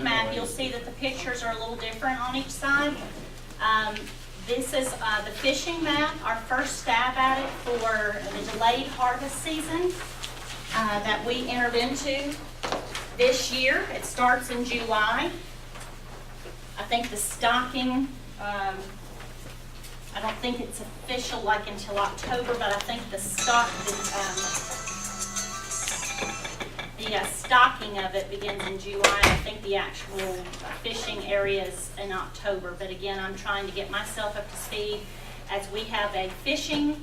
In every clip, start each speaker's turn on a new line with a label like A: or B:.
A: map, you'll see that the pictures are a little different on each side. This is the fishing map, our first stab at it for the delayed harvest season that we entered into this year. It starts in July. I think the stocking, I don't think it's official like until October, but I think the stocking of it begins in July. I think the actual fishing area is in October. But again, I'm trying to get myself up to speed as we have a fishing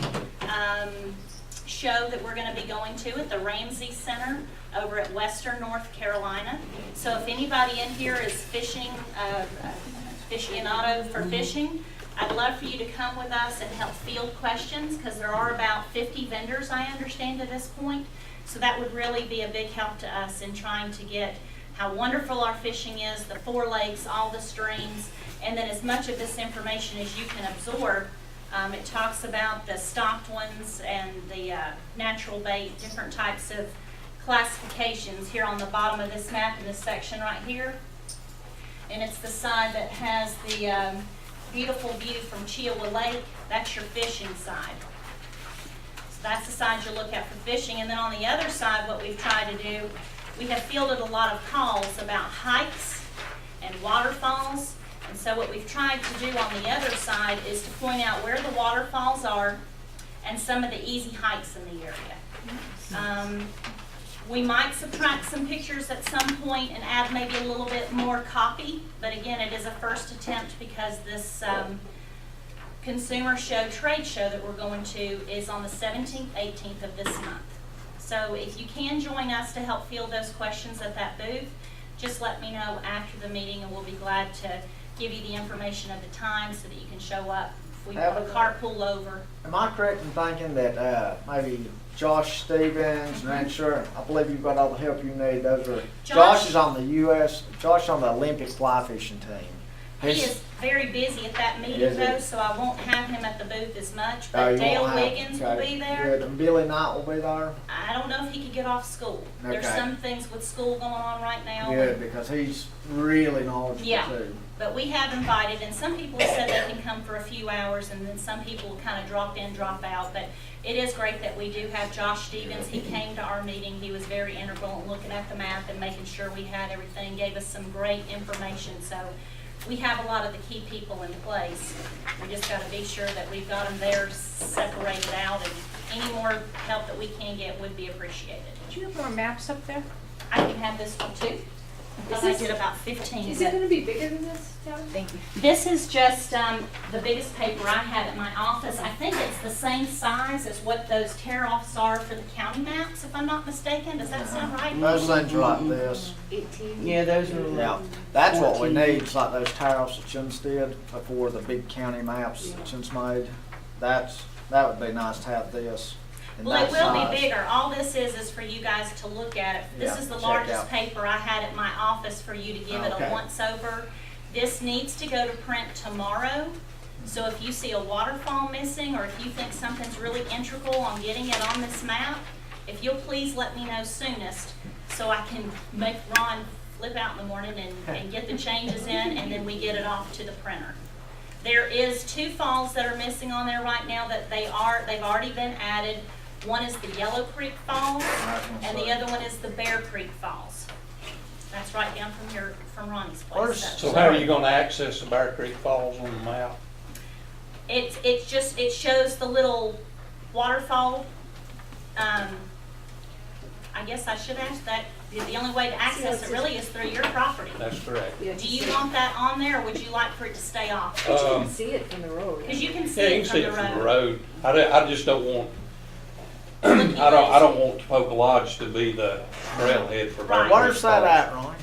A: show that we're going to be going to at the Ramsey Center over at Western North Carolina. So if anybody in here is fishing, aficionado for fishing, I'd love for you to come with us and help field questions, because there are about 50 vendors, I understand, at this point. So that would really be a big help to us in trying to get how wonderful our fishing is, the 4 lakes, all the streams, and then as much of this information as you can absorb. It talks about the stocked ones and the natural bait, different types of classifications here on the bottom of this map in this section right here. And it's the side that has the beautiful view from Chiowa Lake. That's your fishing side. So that's the side you look at for fishing. And then on the other side, what we've tried to do, we have fielded a lot of calls about hikes and waterfalls. And so what we've tried to do on the other side is to point out where the waterfalls are and some of the easy hikes in the area. We might subtract some pictures at some point and add maybe a little bit more copy, but again, it is a first attempt because this consumer show, trade show that we're going to is on the 17th, 18th of this month. So if you can join us to help field those questions at that booth, just let me know after the meeting and we'll be glad to give you the information of the time so that you can show up. If we have a carpool over.
B: Am I correct in thinking that maybe Josh Stevens, and sure, I believe you've got all the help you need. Those are Josh is on the Josh on the Olympic fly fishing team.
A: He is very busy at that meeting though, so I won't have him at the booth as much, but Dale Wiggins will be there.
B: Good. And Billy Knight will be there.
A: I don't know if he could get off school.
B: Okay.
A: There's some things with school going on right now.
B: Good, because he's really knowledgeable too.
A: But we have invited, and some people have said they can come for a few hours, and then some people kind of drop in, drop out. But it is great that we do have Josh Stevens. He came to our meeting. He was very integral in looking at the map and making sure we had everything, gave us some great information. So we have a lot of the key people in place. We just got to be sure that we've got them there separated out, and any more help that we can get would be appreciated.
C: Do you have more maps up there?
A: I can have this one too. I did about 15.
C: Is it going to be bigger than this, Doug? Thank you.
A: This is just the biggest paper I have at my office. I think it's the same size as what those tear-offs are for the county maps, if I'm not mistaken. Does that sound right?
B: Those things are like this.
C: 18.
D: Yeah, those are.
B: Yeah, that's what we need. It's like those towers that Chins did before the big county maps that Chins made. That would be nice to have this.
A: Well, it will be bigger. All this is for you guys to look at it. This is the largest paper I had at my office for you to give it a once-over. This needs to go to print tomorrow. So if you see a waterfall missing, or if you think something's really integral on getting it on this map, if you'll please let me know soonest so I can make Ron flip out in the morning and get the changes in, and then we get it off to the printer. There is 2 falls that are missing on there right now that they've already been added. One is the Yellow Creek Falls, and the other one is the Bear Creek Falls. That's right down from Ronnie's place.
E: So how are you going to access the Bear Creek Falls on the map?
A: It shows the little waterfall. I guess I should ask that. The only way to access it really is through your property.
E: That's correct.
A: Do you want that on there, or would you like for it to stay off?
C: But you can see it from the road.
A: Because you can see
E: Yeah, you
A: it
E: can see
A: from
E: it
A: the
E: from the
A: road.
E: road. I just don't want, I don't want Topeka Lodge to be the trailhead for Bear Creek
B: Where's that
E: Falls.
B: at, Ronnie?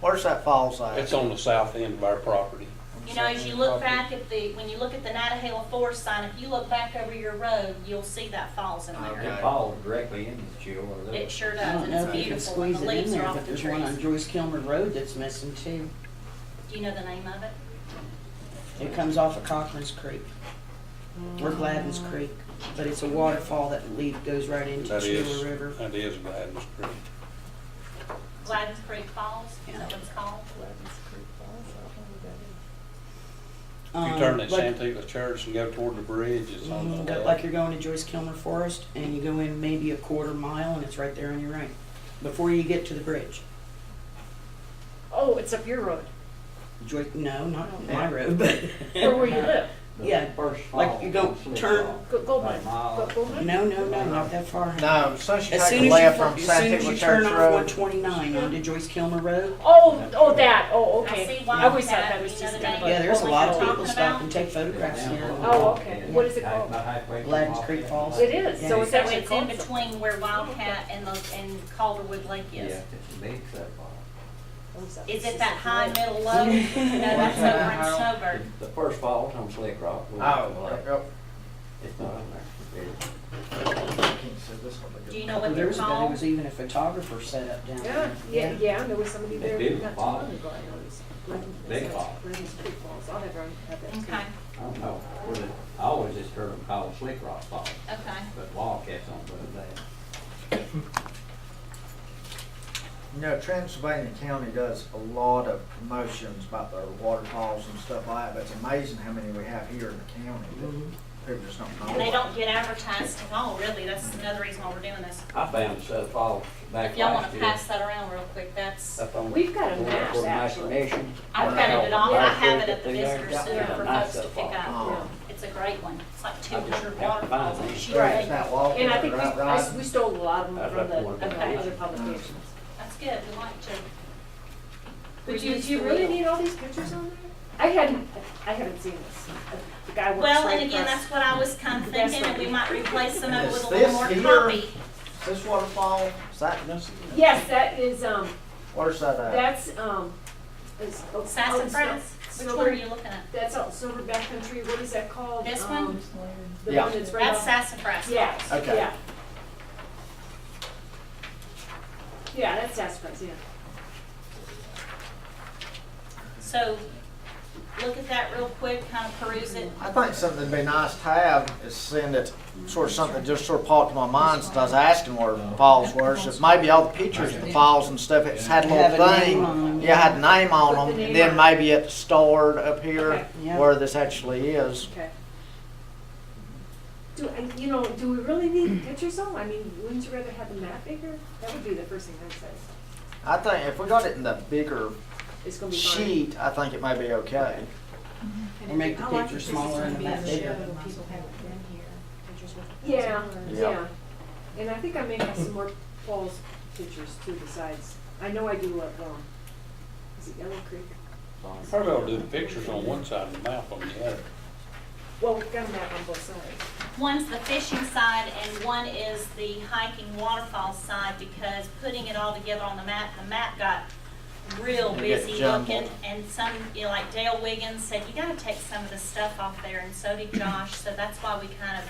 B: Where's that falls at?
E: It's on the south end of our property.
A: You know, as you look back at when you look at the Nantahala Forest sign, if you look back over your road, you'll see that falls in there.
B: Okay.
F: It falls directly into the chill.
A: It sure
D: I
A: does,
D: don't
A: and
D: know
A: it's
D: if you can
A: beautiful, and
D: squeeze
A: the
D: it in
A: leaves are
D: there,
A: off
D: but
A: the
D: there's one on
A: trees.
D: Joyce Kilmer Road that's missing too.
A: Do you know the name of it?
D: It comes off of Cochran's Creek, or Gladden's Creek, but it's a waterfall that goes right into
E: That is,
D: Chiowa River.
E: that is Gladden's Creek.
A: Gladys Creek Falls, is that what it's called?
E: You turn at
D: like-
E: Santigua Church and go toward the bridge, it's on the
D: Go-
E: left.
D: Like you're going to Joyce Kilmer Forest, and you go in maybe a quarter mile, and it's right there on your right, before you get to the bridge.
C: Oh, it's up your road,
D: Joyce, no, not my road, but,
C: or where you live.
D: yeah,
F: First
D: like
F: fall,
D: you go
F: slip
D: turn,
F: rock.
C: Goldman.
F: About a mile.
C: Goldman?
D: no, not that far.
B: No, as soon as you
D: As
B: take
D: soon
B: a
D: as
B: left
D: you,
B: from
D: as soon as
B: Santigua
D: you turn
B: Church
D: off
B: Road.
D: 129 onto Joyce Kilmer Road,
C: Oh, that, oh,
A: I
C: okay.
A: see
C: I always thought
A: Wildcat,
C: that was
A: you
C: just
A: know,
C: kind of
A: the
C: a.
D: yeah, there's a lot of
A: What
D: people
A: you're
D: stop
A: talking
D: and take photographs
F: Down
D: here.
F: the
C: Oh,
F: road,
C: okay.
F: and
C: What is it
F: about
C: called?
F: halfway from
D: Gladys
F: Hawkins.
D: Creek Falls.
C: It is,
D: Yeah.
C: so it's
A: So
C: actually
A: it's in
C: called something.
A: between where Wildcat and Calderwood Lake
F: Yeah,
A: is.
F: it's a big slip rock.
A: Is it that high, middle, low? No, that's over in Snowbird.
F: The first fall is on Slick Rock.
B: Oh, yep.
F: It's not on there.
B: Can't see this one, but
A: Do you know what
D: There
A: they're
D: was, there
A: called?
D: was even a photographer set up down
C: Yeah,
D: there.
C: yeah, and there was somebody
F: They
C: there
F: do,
C: not too
F: fall.
C: long ago, I noticed.
F: Big fall.
C: Gladys Creek Falls, I'll have that too.
A: Okay,
F: I don't know. I always just heard them called Slick Rock Falls,
A: okay.
F: but Wildcats on the other day.
B: You know, Transylvania County does a lot of promotions about their waterfalls and stuff like that, but it's amazing how many we have here in the county
D: Mhm.
B: that people just don't know
A: And they
B: about.
A: don't get advertised at all, really. That's another reason why we're doing this.
F: I found South Falls back
A: If y'all
F: last
A: wanna
F: year.
A: pass that around real quick, that's,
F: Up on-
C: We've got a
F: going
C: map,
F: for the
C: actually.
F: Nation.
A: I've printed it off. I
C: Yeah.
A: have it at the
F: Through there.
A: visitor center
C: Yeah.
A: for
F: Nice
A: folks to
F: stuff
A: pick
F: all.
A: up.
B: Oh.
A: It's a great one. It's like
F: I just
A: 200
F: have to find
A: waterfalls
F: it.
A: on a sheet.
B: Right,
A: of
B: it's not
A: paper.
B: walking,
C: And I think
B: right, right.
C: we stole a lot of them
F: That's
C: from
F: like
C: the
F: one.
A: Okay.
C: other publications.
A: That's good. We like to.
C: But do
A: reduce
C: you
A: the
C: really
A: wheel.
C: need all these pictures on there? I haven't seen this. The guy works
A: Well,
C: right
A: and again,
C: across-
A: that's what I was kind of thinking, and we might replace some of it with a
B: Is
A: little more
B: this here?
A: copy.
B: Is this waterfall, is that,
C: Yes, that is,
B: where's that at?
C: that's, is.
A: Sassafras? Which one are you looking at?
C: That's out Silver Backcountry, what is that called?
A: This one?
C: The
B: Yeah.
C: one that's right
A: That's
C: off.
A: sassafras.
C: Yeah,
B: Okay.
C: yeah. Yeah, that's sassafras, yeah.
A: So, look at that real quick, kind of peruse it.
B: I think something that'd be nice to have is send it, sort of something that just sort of popped to my mind since I was asking where the falls were. So maybe all the pictures of the falls and stuff, it's had a
D: Have
B: little
D: a name on
B: thing.
D: 'em.
B: Yeah, had the name on
C: Put the
B: them,
C: name
B: and then
C: on
B: maybe it starred up here
C: Okay.
D: Yeah.
B: where this actually is.
C: Okay. Do we really need pictures though? I mean, wouldn't you rather have the map bigger? That would be the first thing I'd say.
B: I think if we got it in the bigger
C: It's gonna be fine.
B: sheet, I think it may be okay.
D: Or make the picture smaller and the map bigger.
C: Yeah,
B: Yeah.
C: yeah. And I think I may have some more falls pictures too besides, I know I do love, is it Yellow Creek?
E: Probably ought to do the pictures on one side and the map on the other.
C: Well, we've got a map on both sides.
A: One's the fishing side and one is the hiking waterfall side, because putting it all together on the map got real
B: It gets
A: busy
B: jumbled.
A: looking. And some, like Dale Wiggins said, you gotta take some of the stuff off there, and so did Josh. So that's why we kind of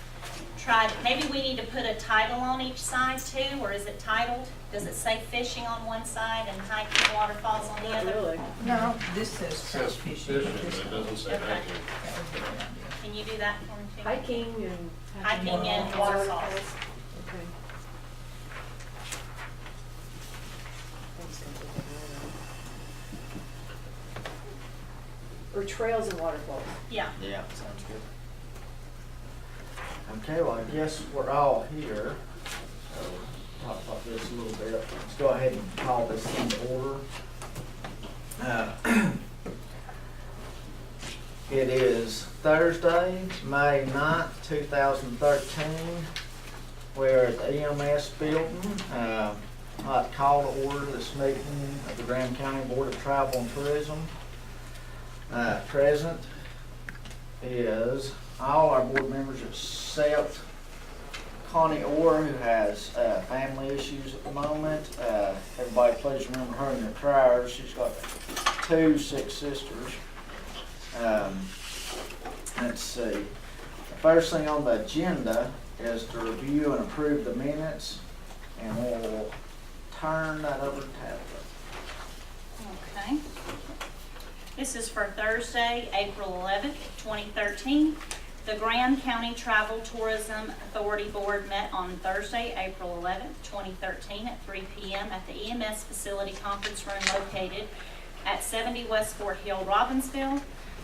A: tried, maybe we need to put a title on each side too, or is it titled? Does it say fishing on one side and hiking waterfalls on the
C: Not
A: other?
C: really.
G: No, this says trout fishing.
E: Fishing, but it doesn't say
A: Okay.
E: hiking.
G: That would be a good idea.
A: Can you do that for me too?
C: Hiking and.
A: Hiking and waterfalls.
C: Okay. I'm just gonna put that right on. Or trails and waterfalls.
A: Yeah.
B: Yeah, sounds good. Okay, well, I guess we're all here. So, talk about this a little bit. Let's go ahead and call this in order. It is Thursday, May 9th, 2013. We're at the EMS building. I'd like to call to order this meeting of the Graham County Board of Travel and Tourism. Present is all our board members except Connie Orr, who has family issues at the moment. Everybody please remember her in your prayers. She's got 2 sick sisters. Let's see. The first thing on the agenda is to review and approve the minutes, and we'll turn that over to Tabitha.
A: Okay. This is for Thursday, April 11th, 2013. The Graham County Travel Tourism Authority Board met on Thursday, April 11th, 2013 at 3 p.m. at the EMS Facility Conference Room located at 70 West Fort Hill, Robbinsville.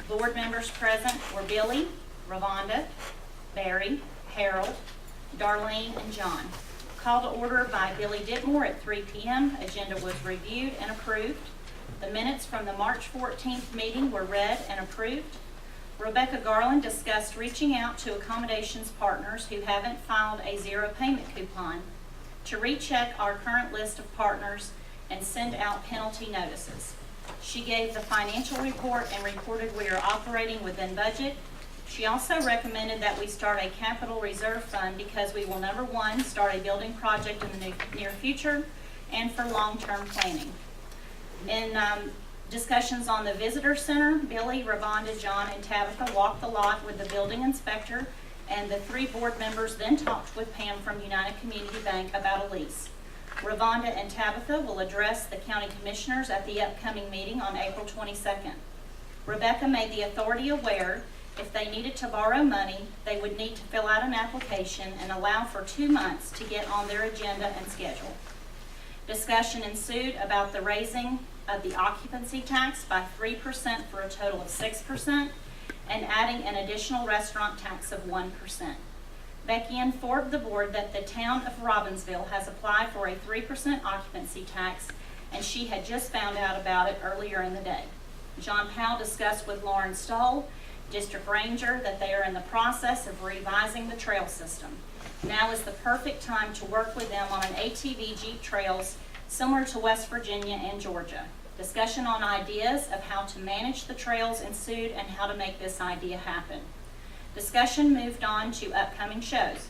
A: Board members present were Billy, Ravonda, Barry, Harold, Darlene, and John. Call to order by Billy Ditmore at 3 p.m. Agenda was reviewed and approved. The minutes from the March 14th meeting were read and approved. Rebecca Garland discussed reaching out to accommodations partners who haven't filed a zero payment coupon to recheck our current list of partners and send out penalty notices. She gave the financial report and reported we are operating within budget. She also recommended that we start a capital reserve fund because we will, number one, start a building project in the near future and for long-term planning. In discussions on the visitor center, Billy, Ravonda, John, and Tabitha walked the lot with the building inspector, and the 3 board members then talked with Pam from United Community Bank about a lease. Ravonda and Tabitha will address the county commissioners at the upcoming meeting on April 22nd. Rebecca made the authority aware if they needed to borrow money, they would need to fill out an application and allow for 2 months to get on their agenda and schedule. Discussion ensued about the raising of the occupancy tax by 3% for a total of 6% and adding an additional restaurant tax of 1%. Becky informed the board that the town of Robbinsville has applied for a 3% occupancy tax, and she had just found out about it earlier in the day. John Powell discussed with Lauren Stoll, District Ranger, that they are in the process of revising the trail system. Now is the perfect time to work with them on an ATV Jeep trails similar to West Virginia and Georgia. Discussion on ideas of how to manage the trails ensued and how to make this idea happen. Discussion moved on to upcoming shows.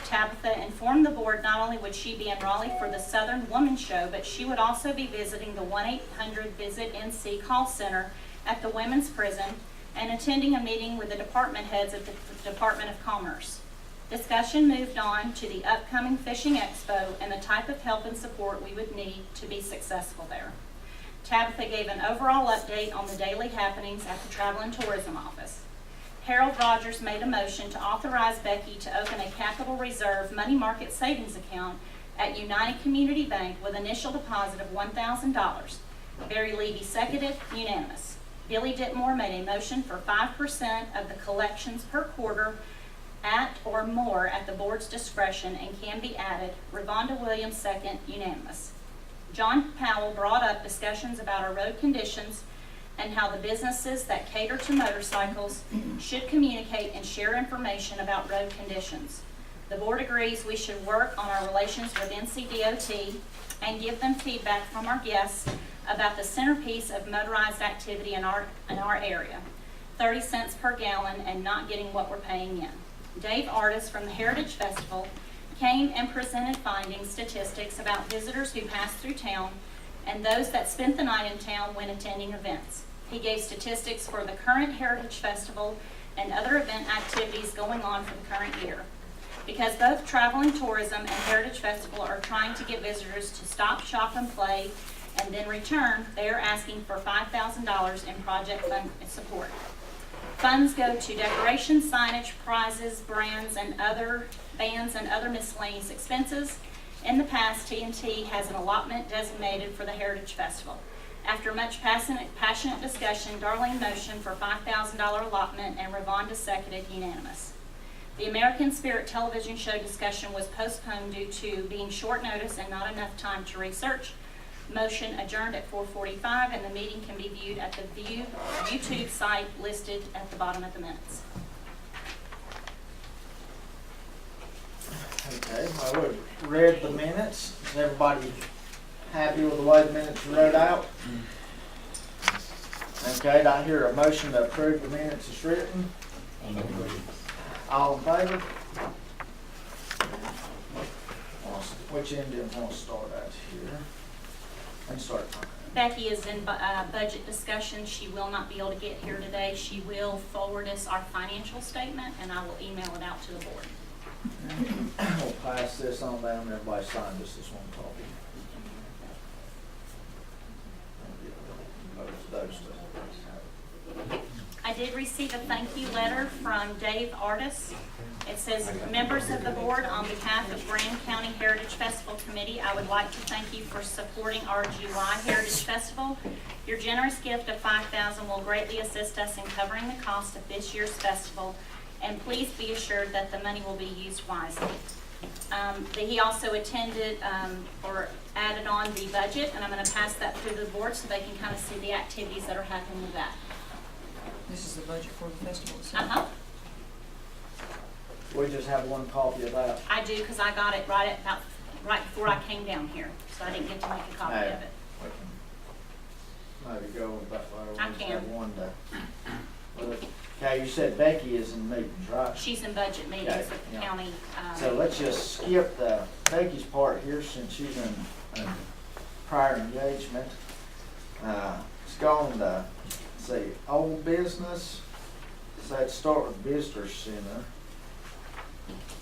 A: Tabitha informed the board not only would she be in Raleigh for the Southern Woman Show, but she would also be visiting the 1-800-VISIT-NC call center at the women's prison and attending a meeting with the department heads at the Department of Commerce. Discussion moved on to the upcoming fishing expo and the type of help and support we would need to be successful there. Tabitha gave an overall update on the daily happenings at the Travel and Tourism Office. Harold Rogers made a motion to authorize Becky to open a capital reserve money market savings account at United Community Bank with initial deposit of $1,000. Barry Levy seconded, unanimous. Billy Ditmore made a motion for 5% of the collections per quarter at or more at the board's discretion and can be added. Ravonda Williams second, unanimous. John Powell brought up discussions about our road conditions and how the businesses that cater to motorcycles should communicate and share information about road conditions. The board agrees we should work on our relations with NCDOT and give them feedback from our guests about the centerpiece of motorized activity in our area, 30 cents per gallon and not getting what we're paying in. Dave Artis from the Heritage Festival came and presented findings, statistics about visitors who passed through town and those that spent the night in town when attending events. He gave statistics for the current Heritage Festival and other event activities going on for the current year. Because both Travel and Tourism and Heritage Festival are trying to get visitors to stop, shop, and play and then return, they are asking for $5,000 in project fund support. Funds go to decorations, signage, prizes, brands, and other miscellaneous expenses. In the past, TNT has an allotment designated for the Heritage Festival. After much passionate discussion, Darlene motioned for $5,000 allotment and Ravonda seconded, unanimous. The American Spirit television show discussion was postponed due to being short notice and not enough time to research. Motion adjourned at 4:45 and the meeting can be viewed at the YouTube site listed at the bottom of the minutes.
B: Okay, well, we've read the minutes. Is everybody happy with the way the minutes are read out? Okay, do I hear a motion to approve the minutes as written? All in favor? Which end do you want to start at here? Let's start.
A: Becky is in budget discussion. She will not be able to get here today. She will forward us our financial statement and I will email it out to the board.
B: We'll pass this on down. Everybody sign just this one copy. Those two.
A: I did receive a thank you letter from Dave Artis. It says, members of the board, on behalf of Graham County Heritage Festival Committee, I would like to thank you for supporting our July Heritage Festival. Your generous gift of $5,000 will greatly assist us in covering the cost of this year's festival, and please be assured that the money will be used wisely. He also attended or added on the budget, and I'm going to pass that through the board so they can kind of see the activities that are happening with that.
G: This is the budget for the festival itself.
A: Uh-huh.
B: We just have one copy of that.
A: I do, because I got it right before I came down here, so I didn't get to make a copy of it.
B: We can maybe go with that way.
A: I
B: We just
A: can.
B: have one to. Okay, you said Becky is in meetings, right?
A: She's in budget meetings
B: Okay,
A: with the
B: yeah.
A: county.
B: So let's just skip Becky's part here since she's in prior engagement. Let's go on to, let's see, old business. So let's start with visitor center.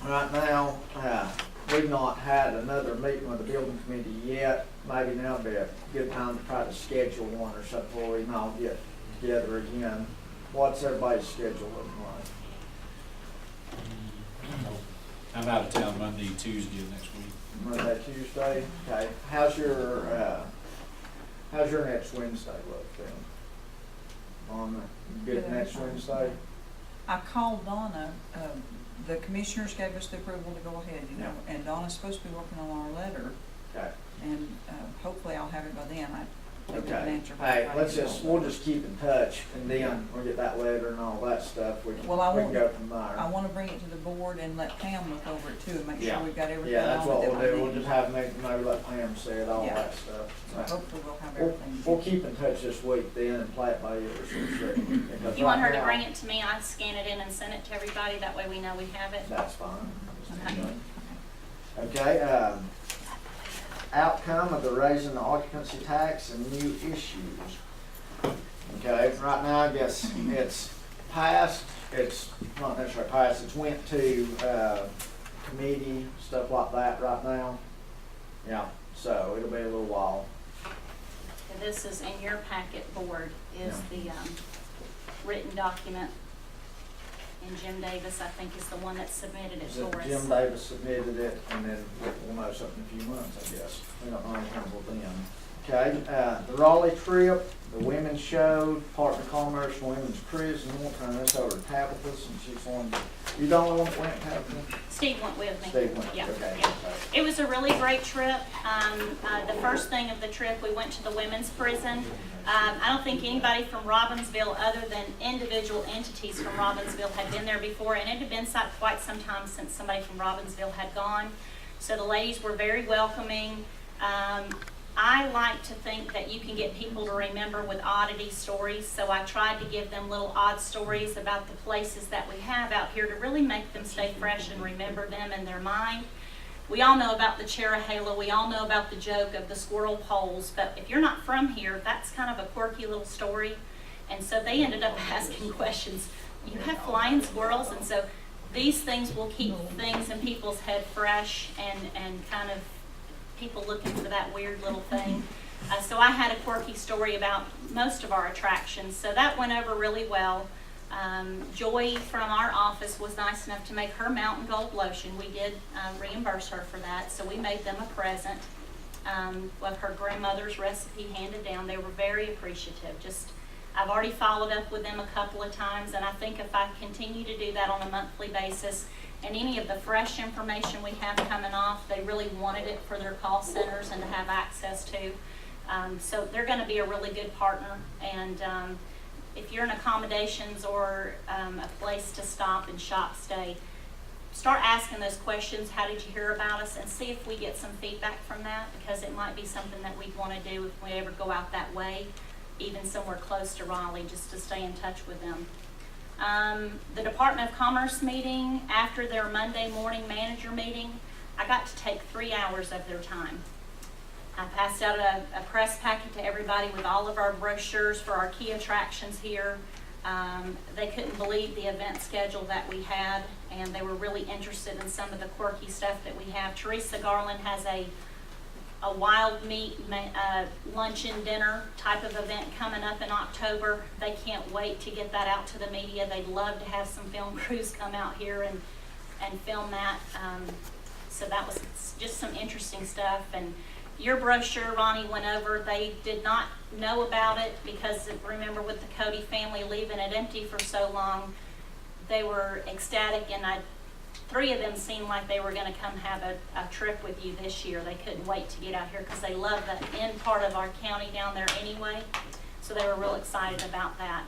B: Right now, we've not had another meeting with the building committee yet. Maybe now would be a good time to try to schedule one or something where we can all get together again. What's everybody's schedule looking like?
H: I'm out of town Monday, Tuesday of next week.
B: Monday, Tuesday? Okay. How's your next Wednesday look then? On good
G: Good.
B: next Wednesday?
G: I called Donna, the commissioners gave us the approval to go ahead, you know, and Donna's supposed to be working on our letter,
B: Okay.
G: and hopefully I'll have it by then. I didn't
B: Okay.
G: answer by
B: Hey,
G: Friday.
B: we'll just keep in touch and then we'll get that letter and all that stuff. We can
G: Well, I won't-
B: go from
G: I
B: there.
G: wanna bring it to the board and let Pam look over it too, and make
B: Yeah.
G: sure we've got everything
B: Yeah,
G: on
B: that's
G: it
B: what
G: that
B: we'll
G: we
B: do. We'll
G: need.
B: just have maybe let Pam see it, all
G: Yeah.
B: that stuff.
G: So hopefully we'll have
B: We'll,
G: everything.
B: we'll keep in touch this week then and play it by ear.
A: If you want her to bring it to me, I'd scan it in and send it to everybody. That way we know we have it.
B: That's fine.
G: Okay.
B: Okay, outcome of the raising the occupancy tax and new issues. Okay, right now, I guess it's passed, it's not necessarily passed, it's went to, committee, stuff like that right now. Yeah, so it'll be a little while.
A: And this is in your packet board, is the written document. And Jim Davis, I think, is the one that submitted it
B: So
A: for us.
B: Jim Davis submitted it, and then we'll know something in a few months, I guess. We don't know anything until then. Okay, the Raleigh trip, the women's show, Department of Commerce, and Women's Cruise, and we'll turn this over to Tabitha, since she's on, you the only one that went, Tabitha?
A: Steve went with me.
B: Steve went,
A: Yeah,
B: okay.
A: yeah. It was a really great trip. The first thing of the trip, we went to the women's prison. I don't think anybody from Robbinsville, other than individual entities from Robbinsville, had been there before, and it had been quite some time since somebody from Robbinsville had gone. So the ladies were very welcoming. I like to think that you can get people to remember with oddity stories, so I tried to give them little odd stories about the places that we have out here to really make them stay fresh and remember them in their mind. We all know about the Cherahela, we all know about the joke of the squirrel poles, but if you're not from here, that's kind of a quirky little story. And so they ended up asking questions. You have flying squirrels? And so these things will keep things in people's head fresh and kind of people looking for that weird little thing. So I had a quirky story about most of our attractions, so that went over really well. Joy from our office was nice enough to make her Mountain Gold lotion. We did reimburse her for that, so we made them a present with her grandmother's recipe handed down. They were very appreciative. I've already followed up with them a couple of times, and I think if I continue to do that on a monthly basis, and any of the fresh information we have coming off, they really wanted it for their call centers and to have access to. So they're going to be a really good partner. And if you're in accommodations or a place to stop and shop stay, start asking those questions. How did you hear about us? And see if we get some feedback from that, because it might be something that we'd want to do if we ever go out that way, even somewhere close to Raleigh, just to stay in touch with them. The Department of Commerce meeting, after their Monday morning manager meeting, I got to take 3 hours of their time. I passed out a press packet to everybody with all of our brochures for our key attractions here. They couldn't believe the event schedule that we had, and they were really interested in some of the quirky stuff that we have. Teresa Garland has a wild meat luncheon dinner type of event coming up in October. They can't wait to get that out to the media. They'd love to have some film crews come out here and and film that. So that was just some interesting stuff. And your brochure, Ronnie, went over. They did not know about it because, remember, with the Cody family leaving it empty for so long, they were ecstatic, and 3 of them seemed like they were going to come have a trip with you this year. They couldn't wait to get out here because they love the end part of our county down there anyway. So they were real excited about that.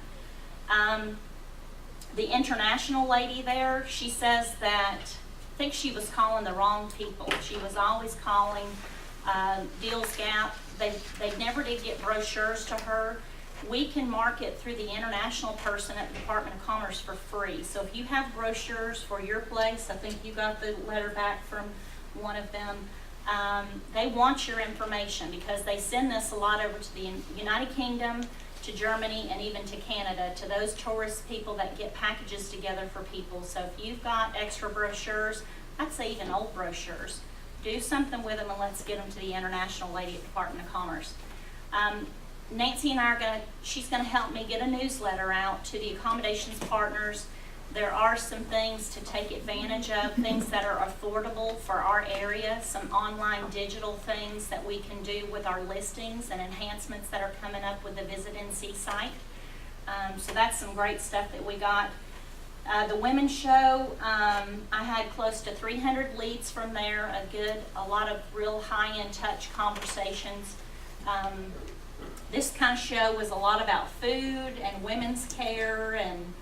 A: The international lady there, she says that, I think she was calling the wrong people. She was always calling Deals Gap. They never did get brochures to her. We can market through the international person at the Department of Commerce for free. So if you have brochures for your place, I think you got the letter back from one of them, they want your information because they send this a lot over to the United Kingdom, to Germany, and even to Canada, to those tourist people that get packages together for people. So if you've got extra brochures, I'd say even old brochures, do something with them and let's get them to the international lady at the Department of Commerce. Nancy and I she's gonna help me get a newsletter out to the accommodations partners. There are some things to take advantage of, things that are affordable for our area, some online digital things that we can do with our listings and enhancements that are coming up with the Visit NC site. So that's some great stuff that we got. The women's show, I had close to 300 leads from there, a lot of real high-end touch conversations. This kind of show was a lot about food and women's care and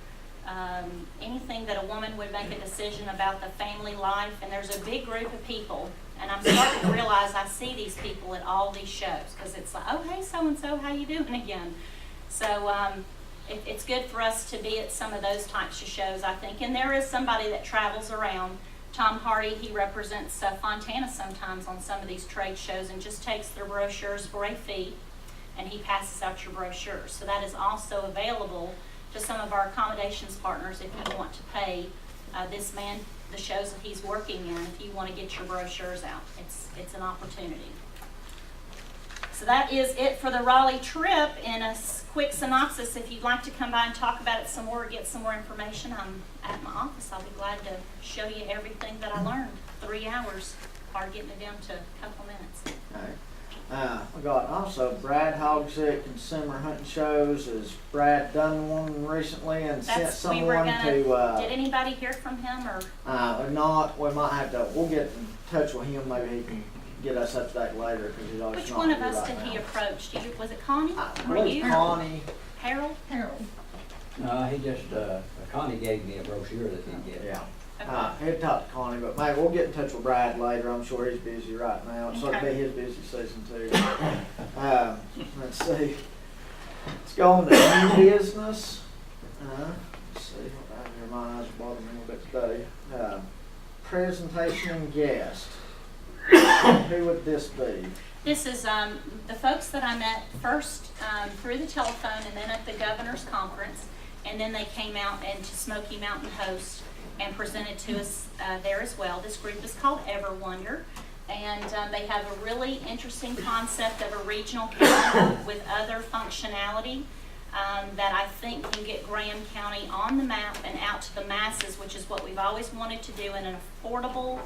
A: anything that a woman would make a decision about the family life. And there's a big group of people, and I'm starting to realize I see these people at all these shows because it's like, oh, hey, so-and-so, how you doing again? So it's good for us to be at some of those types of shows, I think. And there is somebody that travels around. Tom Hardy, he represents Fontana sometimes on some of these trade shows and just takes their brochures for a fee, and he passes out your brochures. So that is also available to some of our accommodations partners if you want to pay this man the shows that he's working in, if you want to get your brochures out. It's an opportunity. So that is it for the Raleigh trip. In a quick synopsis, if you'd like to come by and talk about it some more or get some more information, I'm at my office. I'll be glad to show you everything that I learned. 3 hours, hard getting it down to a couple minutes.
B: All right. We got also Brad Hogsick Consumer Hunting Shows. Has Brad done one recently and sent someone to?
A: Did anybody hear from him or?
B: If not, we might have to. We'll get in touch with him. Maybe he can get us up to date later because he's always
A: Which
B: not
A: one of
B: here
A: us
B: right
A: did
B: now.
A: he approach? Was it Connie?
B: I
A: Were
B: believe
A: you?
B: Connie.
A: Harold?
G: Harold.
F: No, he just, Connie gave me a brochure that he'd get.
B: Yeah.
A: Okay.
B: He'd talk to Connie, but maybe we'll get in touch with Brad later. I'm sure he's busy right now. It's going to be his busy season too. Let's see. Let's go on to new business. Let's see. My eyes are bothering me a little bit today. Presentation and guest. Who would this be?
A: This is the folks that I met first through the telephone and then at the governor's conference, and then they came out and to Smoky Mountain Host and presented to us there as well. This group is called Everwonder, and they have a really interesting concept of a regional calendar with other functionality that I think can get Graham County on the map and out to the masses, which is what we've always wanted to do in an affordable,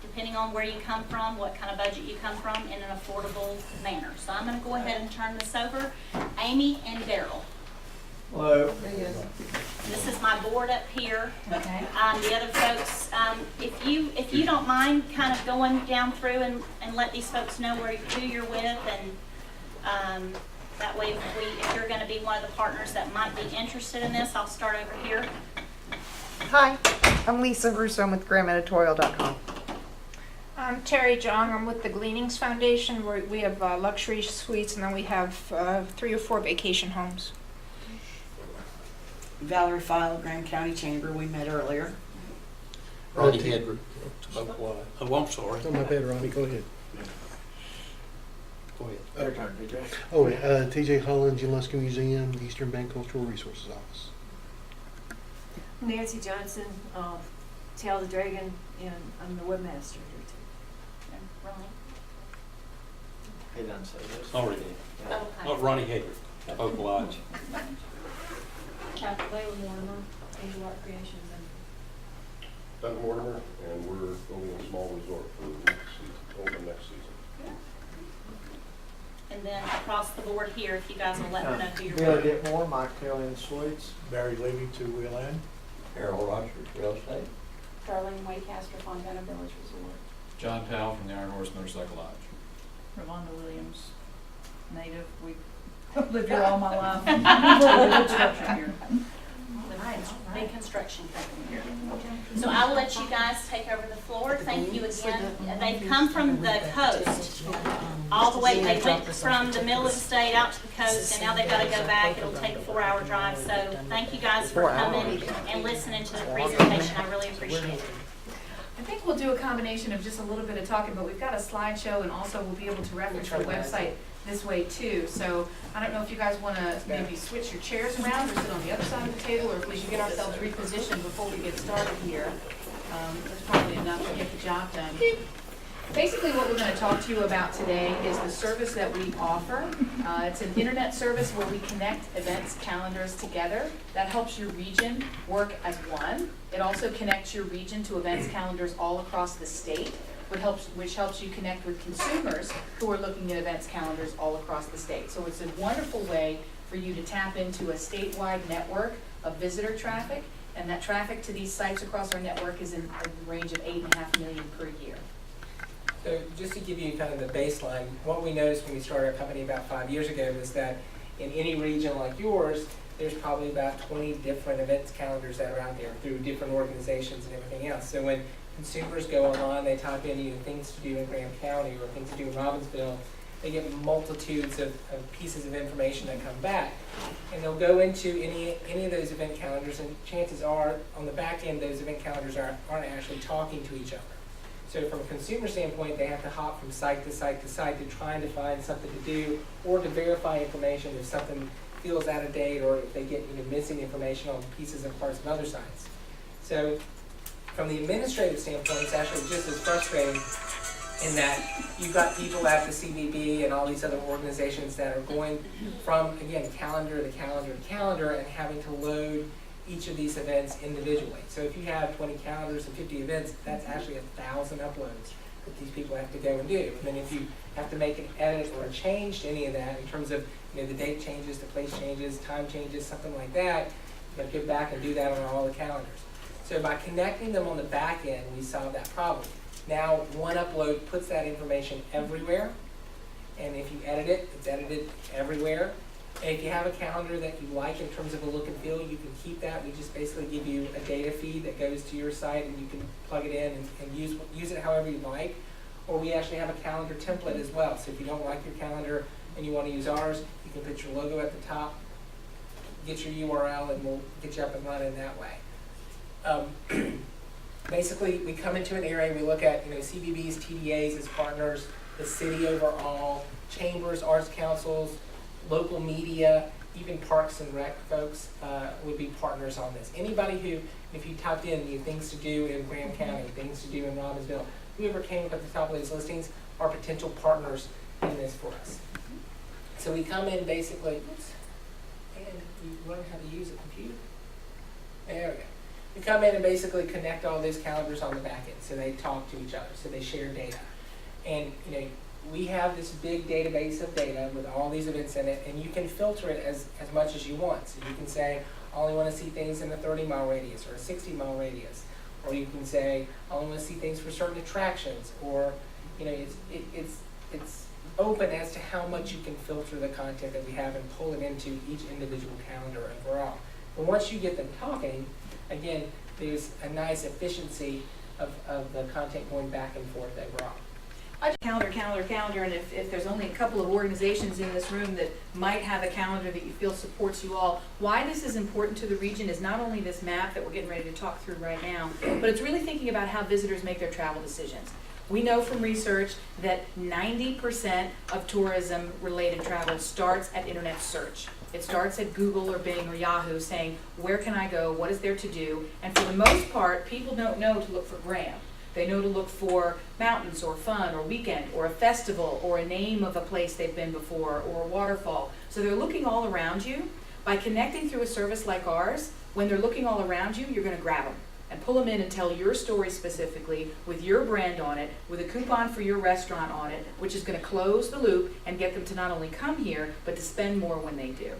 A: depending on where you come from, what kind of budget you come from, in an affordable manner. So I'm going to go ahead and turn this over. Amy and Daryl.
B: Hello.
A: This is my board up here.
G: Okay.
A: The other folks, if you don't mind kind of going down through and let these folks know who you're with, and that way if you're going to be one of the partners that might be interested in this, I'll start over here.
I: Hi, I'm Lisa Russo. I'm with GrahamEditorial.com.
J: I'm Terry Jong. I'm with the Gleanings Foundation. We have luxury suites, and then we have 3 or 4 vacation homes.
D: Valerie File, Graham County Chamber, we met earlier.
E: Ronnie Hedrick. Oh, I'm sorry.
K: Oh, my bad, Ronnie, go ahead.
E: Go ahead.
B: Your turn, TJ.
K: Oh, TJ Holland, Juleska Museum, Eastern Bank Cultural Resources Office.
C: Nancy Johnson, Tail the Dragon, and I'm the webmaster here too.
A: Ronnie.
B: He doesn't say this.
E: Already.
A: Okay.
E: Oh, Ronnie Hedrick, Oak Lodge.
C: Kathy Warner, Angel Art Creations,
L: Doug Mortimer, and we're building a small resort for next season, open next season.
A: And then across the board here, if you guys will let me know who you're
B: Billy
A: with.
B: Ditmore, Mike Kelly and Sweets.
H: Barry Levy to Wheel End.
F: Harold Rogers, Real Estate.
M: Darlene Waycaster, Fontana Village Resort.
H: John Powell from the Iron Horse Motorcycle Lodge.
G: Rolanda Williams, native, we lived here all my life. Little construction here.
A: Big construction company here. So I will let you guys take over the floor. Thank you again. They've come from the coast, all the way, they went from the middle of the state out to the coast, and now they've got to go back. It'll take a 4-hour drive. So thank you guys for coming and listening to the presentation. I really appreciate it.
M: I think we'll do a combination of just a little bit of talking, but we've got a slideshow, and also we'll be able to reference the website this way too. So I don't know if you guys want to maybe switch your chairs around or sit on the other side of the table, or if we should get ourselves repositioned before we get started here. That's probably enough to get the job done. Basically, what we're going to talk to you about today is the service that we offer. It's an internet service where we connect events calendars together. That helps your region work as one. It also connects your region to events calendars all across the state, which helps you connect with consumers who are looking at events calendars all across the state. So it's a wonderful way for you to tap into a statewide network of visitor traffic, and that traffic to these sites across our network is in a range of 8.5 million per year.
N: So just to give you kind of the baseline, what we noticed when we started our company about 5 years ago was that in any region like yours, there's probably about 20 different events calendars that are out there through different organizations and everything else. So when consumers go online, they type in either things to do in Graham County or things to do in Robbinsville, they get multitudes of pieces of information that come back. And they'll go into any of those event calendars, and chances are, on the back end, those event calendars aren't actually talking to each other. So from a consumer standpoint, they have to hop from site to site to site to trying to find something to do or to verify information if something feels out of date or if they get missing information on pieces and parts of other sites. So from the administrative standpoint, it's actually just as frustrating in that you've got people at the CBB and all these other organizations that are going from, again, calendar to calendar to calendar and having to load each of these events individually. So if you have 20 calendars and 50 events, that's actually 1,000 uploads that these people have to go and do. And then if you have to make an edit or a change to any of that in terms of the date changes, the place changes, time changes, something like that, you got to go back and do that on all the calendars. So by connecting them on the back end, we solve that problem. Now one upload puts that information everywhere, and if you edit it, it's edited everywhere. And if you have a calendar that you like in terms of a look and feel, you can keep that. We just basically give you a data feed that goes to your site, and you can plug it in and use it however you like. Or we actually have a calendar template as well. So if you don't like your calendar and you want to use ours, you can put your logo at the top, get your URL, and we'll get you up and running that way. Basically, we come into an area, we look at CBBs, TDAs as partners, the city overall, chambers, arts councils, local media, even Parks and Rec folks would be partners on this. Anybody who, if you typed in things to do in Graham County, things to do in Robbinsville, whoever came up at the top of these listings are potential partners in this for us. So we come in basically, and you learn how to use a computer. There we go. We come in and basically connect all those calendars on the back end, so they talk to each other, so they share data. And we have this big database of data with all these events in it, and you can filter it as much as you want. So you can say, I only want to see things in a 30-mile radius or a 60-mile radius. Or you can say, I only want to see things for certain attractions. Or, it's open as to how much you can filter the content that we have and pull it into each individual calendar overall. But once you get them talking, again, there's a nice efficiency of the content going back and forth overall.
M: Calendar, and if there's only a couple of organizations in this room that might have a calendar that you feel supports you all, why this is important to the region is not only this map that we're getting ready to talk through right now, but it's really thinking about how visitors make their travel decisions. We know from research that 90% of tourism-related travel starts at internet search. It starts at Google or Bing or Yahoo saying, where can I go, what is there to do? And for the most part, people don't know to look for Graham. They know to look for mountains or fun or weekend or a festival or a name of a place they've been before or a waterfall. So they're looking all around you. By connecting through a service like ours, when they're looking all around you, you're going to grab them. and pull them in and tell your story specifically with your brand on it, with a coupon for your restaurant on it, which is going to close the loop and get them to not only come here, but to spend more when they do.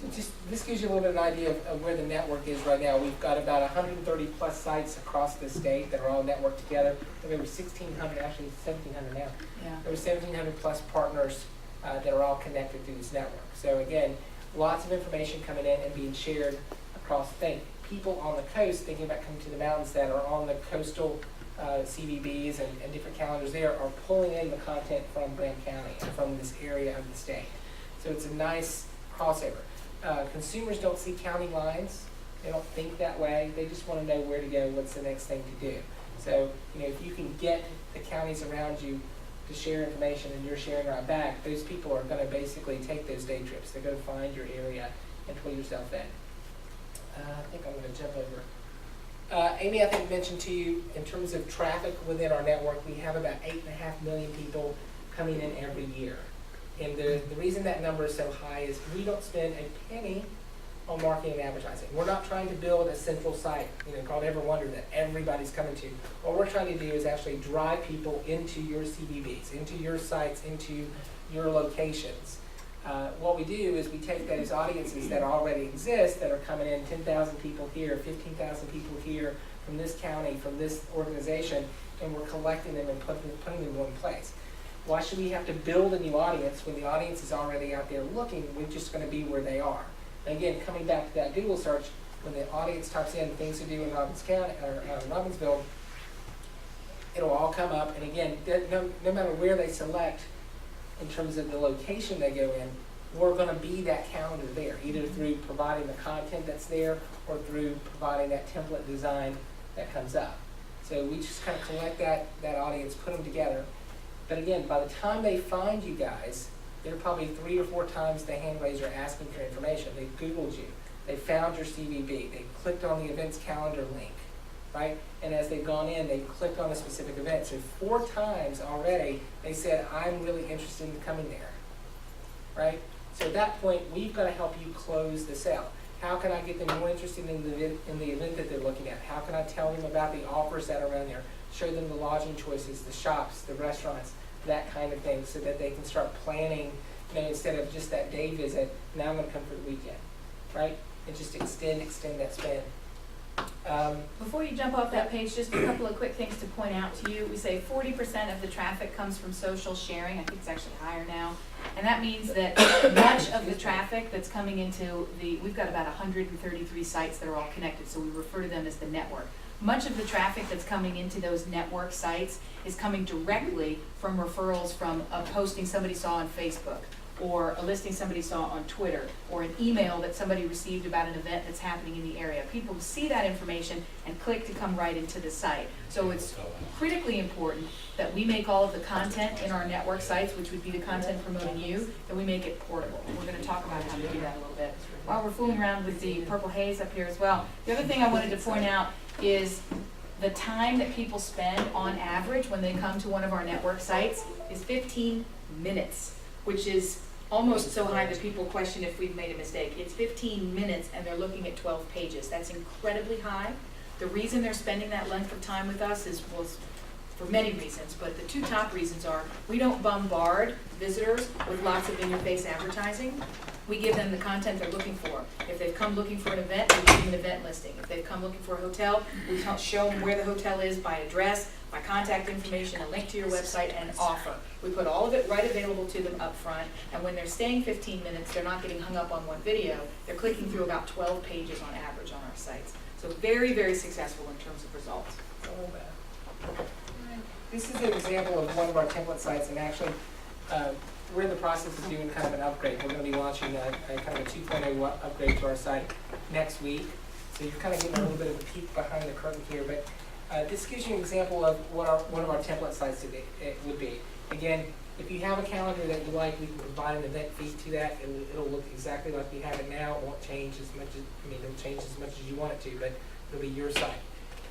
N: So just, this gives you a little bit of an idea of where the network is right now. We've got about 130 plus sites across the state that are all networked together. There were 1,600, actually 1,700 now.
M: Yeah.
N: There were 1,700 plus partners that are all connected through this network. So again, lots of information coming in and being shared across the state. People on the coast thinking about coming to the mountains that are on the coastal CVBs and different calendars there are pulling in the content from Graham County and from this area of the state. So it's a nice crossover. Consumers don't see county lines. They don't think that way. They just want to know where to go, what's the next thing to do. So, you know, if you can get the counties around you to share information and you're sharing right back, those people are going to basically take those day trips. They're going to find your area and pull yourself in. I think I'm going to jump over. Amy, I think mentioned to you, in terms of traffic within our network, we have about 8.5 million people coming in every year. And the reason that number is so high is we don't spend a penny on marketing and advertising. We're not trying to build a central site, called EverWonder that everybody's coming to. What we're trying to do is actually drive people into your CVBs, into your sites, into your locations. What we do is we take those audiences that already exist, that are coming in, 10,000 people here, 15,000 people here, from this county, from this organization, and we're collecting them and putting them in one place. Why should we have to build a new audience when the audience is already out there looking? We're just going to be where they are. And again, coming back to that Google search, when the audience types in things to do in Robbins County or Robbinsville, it'll all come up. And again, no matter where they select in terms of the location they go in, we're going to be that calendar there, either through providing the content that's there or through providing that template design that comes up. So we just kind of collect that audience, put them together. But again, by the time they find you guys, they're probably 3 or 4 times the hand raiser asking for information. They Googled you. They found your CVB. They clicked on the events calendar link, right? And as they've gone in, they've clicked on a specific event. So 4 times already, they said, I'm really interested in coming there, right? So at that point, we've got to help you close the sale. How can I get them more interested in the event that they're looking at? How can I tell them about the offers that are around there? Show them the lodging choices, the shops, the restaurants, that kind of thing, so that they can start planning, instead of just that day visit, now I'm going to come for the weekend, right? And just extend that span.
M: Before you jump off that page, just a couple of quick things to point out to you. We say 40% of the traffic comes from social sharing. I think it's actually higher now. And that means that much of the traffic that's coming into we've got about 133 sites that are all connected, so we refer to them as the network. Much of the traffic that's coming into those network sites is coming directly from referrals from a posting somebody saw on Facebook, or a listing somebody saw on Twitter, or an email that somebody received about an event that's happening in the area. People see that information and click to come right into the site. So it's critically important that we make all of the content in our network sites, which would be the content promoting you, that we make it portable. We're going to talk about how to do that a little bit while we're fooling around with the purple haze up here as well. The other thing I wanted to point out is the time that people spend on average when they come to one of our network sites is 15 minutes, which is almost so high that people question if we've made a mistake. It's 15 minutes and they're looking at 12 pages. That's incredibly high. The reason they're spending that length of time with us is, well, for many reasons, but the 2 top reasons are we don't bombard visitors with lots of in-your-face advertising. We give them the content they're looking for. If they've come looking for an event, we give them an event listing. If they've come looking for a hotel, we show them where the hotel is by address, by contact information, a link to your website, and an offer. We put all of it right available to them up front, and when they're staying 15 minutes, they're not getting hung up on one video. They're clicking through about 12 pages on average on our sites. So very, very successful in terms of results.
N: This is an example of one of our template sites, and actually, we're in the process of doing kind of an upgrade. We're going to be launching a kind of a 2.0 upgrade to our site next week. So you're kind of getting a little bit of a peek behind the curtain here, but this gives you an example of what one of our template sites would be. Again, if you have a calendar that you like, we can provide an event feed to that. It'll look exactly like we have it now. It won't change as much as, it'll change as much as you want it to, but it'll be your site.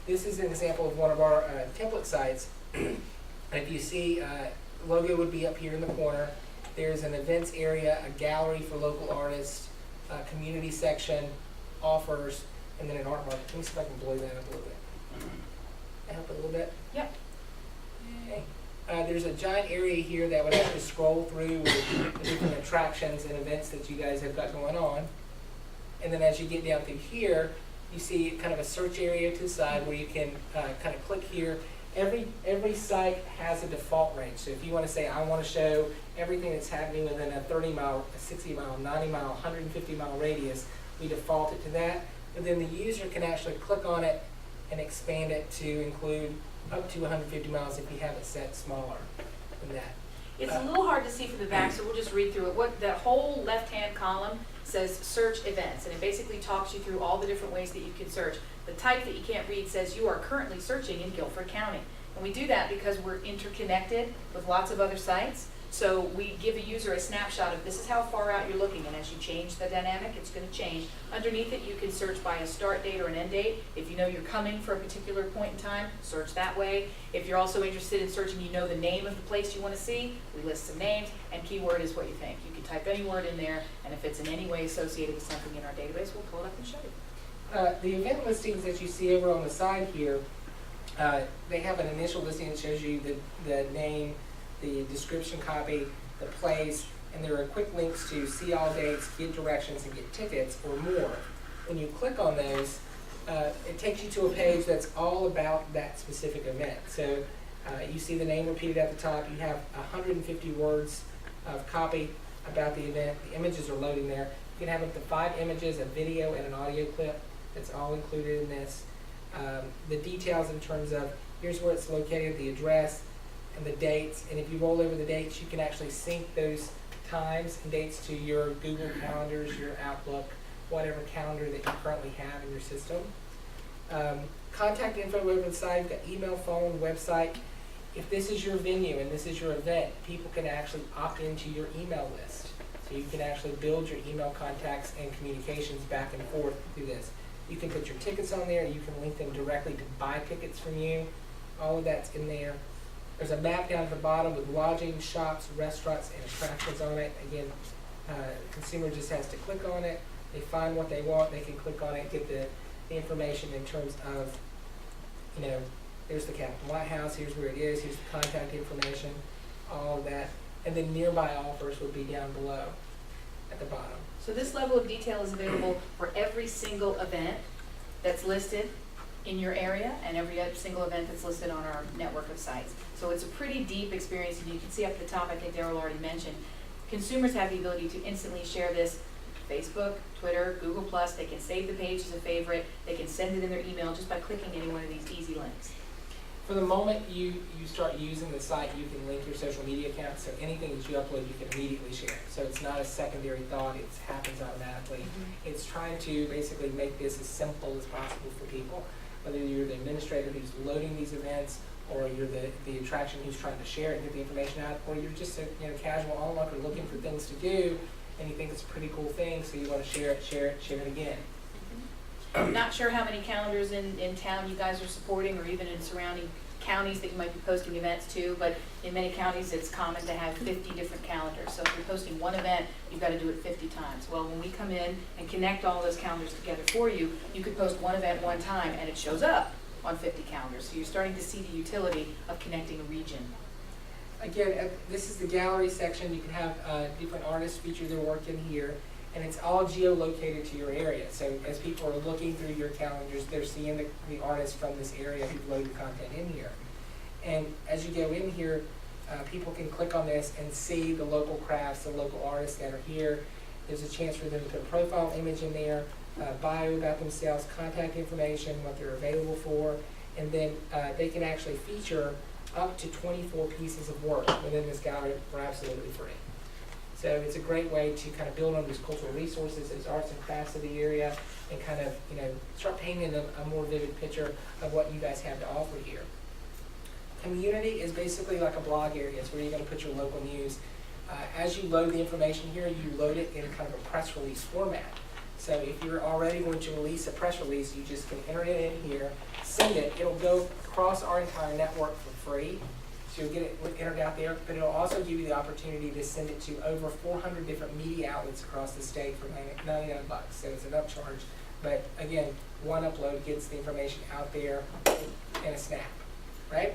N: This is an example of one of our template sites. And if you see, logo would be up here in the corner. There's an events area, a gallery for local artists, a community section, offers, and then an art market. Let me see if I can blow that up a little bit. Help it a little bit?
M: Yep.
N: Yay. There's a giant area here that would have to scroll through with the different attractions and events that you guys have got going on. And then as you get down through here, you see kind of a search area to the side where you can kind of click here. Every site has a default range. So if you want to say, I want to show everything that's happening within a 30 mile, a 60 mile, 90 mile, 150 mile radius, we default it to that. But then the user can actually click on it and expand it to include up to 150 miles if you have it set smaller than that.
M: It's a little hard to see from the back, so we'll just read through it. What the whole left-hand column says search events, and it basically talks you through all the different ways that you can search. The type that you can't read says you are currently searching in Guilford County. And we do that because we're interconnected with lots of other sites. So we give a user a snapshot of this is how far out you're looking, and as you change the dynamic, it's going to change. Underneath it, you can search by a start date or an end date. If you know you're coming for a particular point in time, search that way. If you're also interested in searching, you know the name of the place you want to see, we list some names, and keyword is what you think. You can type any word in there, and if it's in any way associated with something in our database, we'll pull it up and show you.
N: The event listings that you see over on the side here, they have an initial listing that shows you the name, the description copy, the place, and there are quick links to see all dates, get directions, and get tickets or more. When you click on those, it takes you to a page that's all about that specific event. So you see the name repeated at the top. You have 150 words of copy about the event. The images are loading there. You can have up to 5 images, a video, and an audio clip. That's all included in this. The details in terms of here's where it's located, the address, and the dates. And if you roll over the dates, you can actually sync those times and dates to your Google Calendars, your Outlook, whatever calendar that you currently have in your system. Contact info over the side. You've got email, phone, website. If this is your venue and this is your event, people can actually opt into your email list. So you can actually build your email contacts and communications back and forth through this. You can put your tickets on there. You can link them directly to buy tickets from you. All of that's in there. There's a map down at the bottom with lodging, shops, restaurants, and attractions on it. Again, consumer just has to click on it. They find what they want. They can click on it, get the information in terms of, there's the Capitol White House. Here's where it is. Here's the contact information, all of that. And then nearby offers would be down below at the bottom.
M: So this level of detail is available for every single event that's listed in your area and every single event that's listed on our network of sites. So it's a pretty deep experience, and you can see up at the top, I think Daryl already mentioned, consumers have the ability to instantly share this Facebook, Twitter, Google+, they can save the page as a favorite, they can send it in their email just by clicking any one of these easy links.
N: For the moment you start using the site, you can link your social media accounts, so anything that you upload, you can immediately share. So it's not a secondary thought, it happens automatically. Mm-hmm. It's trying to basically make this as simple as possible for people, whether you're the administrator who's loading these events, or you're the attraction who's trying to share it and get the information out, or you're just a casual onlooker looking for things to do, and you think it's a pretty cool thing, so you want to share it again.
M: I'm not sure how many calendars in town you guys are supporting, or even in surrounding counties that you might be posting events to, but in many counties it's common to have 50 different calendars. So if you're posting one event, you've got to do it 50 times. Well, when we come in and connect all those calendars together for you, you could post one event one time and it shows up on 50 calendars. So you're starting to see the utility of connecting a region.
N: Again, this is the gallery section. You can have different artists feature their work in here, and it's all geolocated to your area. So as people are looking through your calendars, they're seeing the artists from this area who've loaded content in here. And as you go in here, people can click on this and see the local crafts, the local artists that are here. There's a chance for them to put a profile image in there, bio about themselves, contact information, what they're available for, and then they can actually feature up to 24 pieces of work within this gallery for absolutely free. So it's a great way to kind of build on these cultural resources, these arts and crafts of the area, and kind of start painting a more vivid picture of what you guys have to offer here. Community is basically like a blog area. It's where you're going to put your local news. As you load the information here, you load it in kind of a press release format. So if you're already going to release a press release, you just can enter it in here, send it. It'll go across our entire network for free. So you'll get it entered out there, but it'll also give you the opportunity to send it to over 400 different media outlets across the state for $99. So it's an upcharge But again, one upload gets the information out there in a snap, right?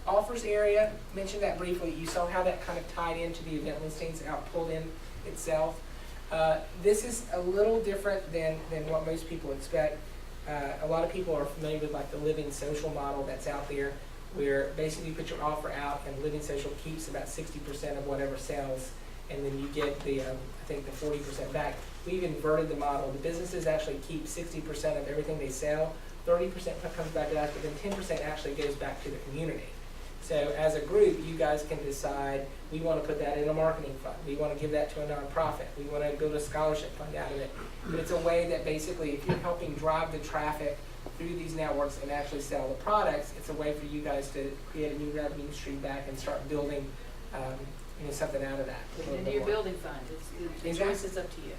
N: Offers area, mentioned that briefly. You saw how that kind of tied into the event listings out pulled in itself. This is a little different than what most people expect. A lot of people are familiar with like the Living Social model that's out there, where basically you put your offer out and Living Social keeps about 60% of whatever sells, and then you get the, I think the 40% back. We've inverted the model. The businesses actually keep 60% of everything they sell, 30% comes back to us, but then 10% actually goes back to the community. So as a group, you guys can decide, we want to put that in a marketing fund. We want to give that to a nonprofit. We want to build a scholarship fund out of it. But it's a way that basically, if you're helping drive the traffic through these networks and actually sell the products, it's a way for you guys to create a new revenue stream back and start building something out of that.
M: Put it into your building fund. The choice is up to you.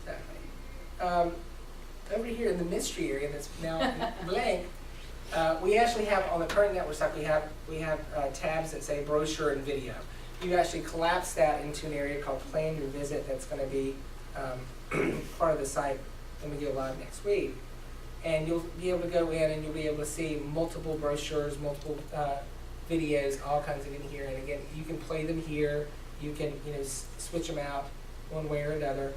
N: Exactly. Over here in the mystery area that's now blank, we actually have on the current network site, we have tabs that say brochure and video. You actually collapse that into an area called Plan Your Visit that's going to be part of the site when we go live next week. And you'll be able to go in and you'll be able to see multiple brochures, multiple videos, all kinds of in here. And again, you can play them here. You can switch them out one way or another.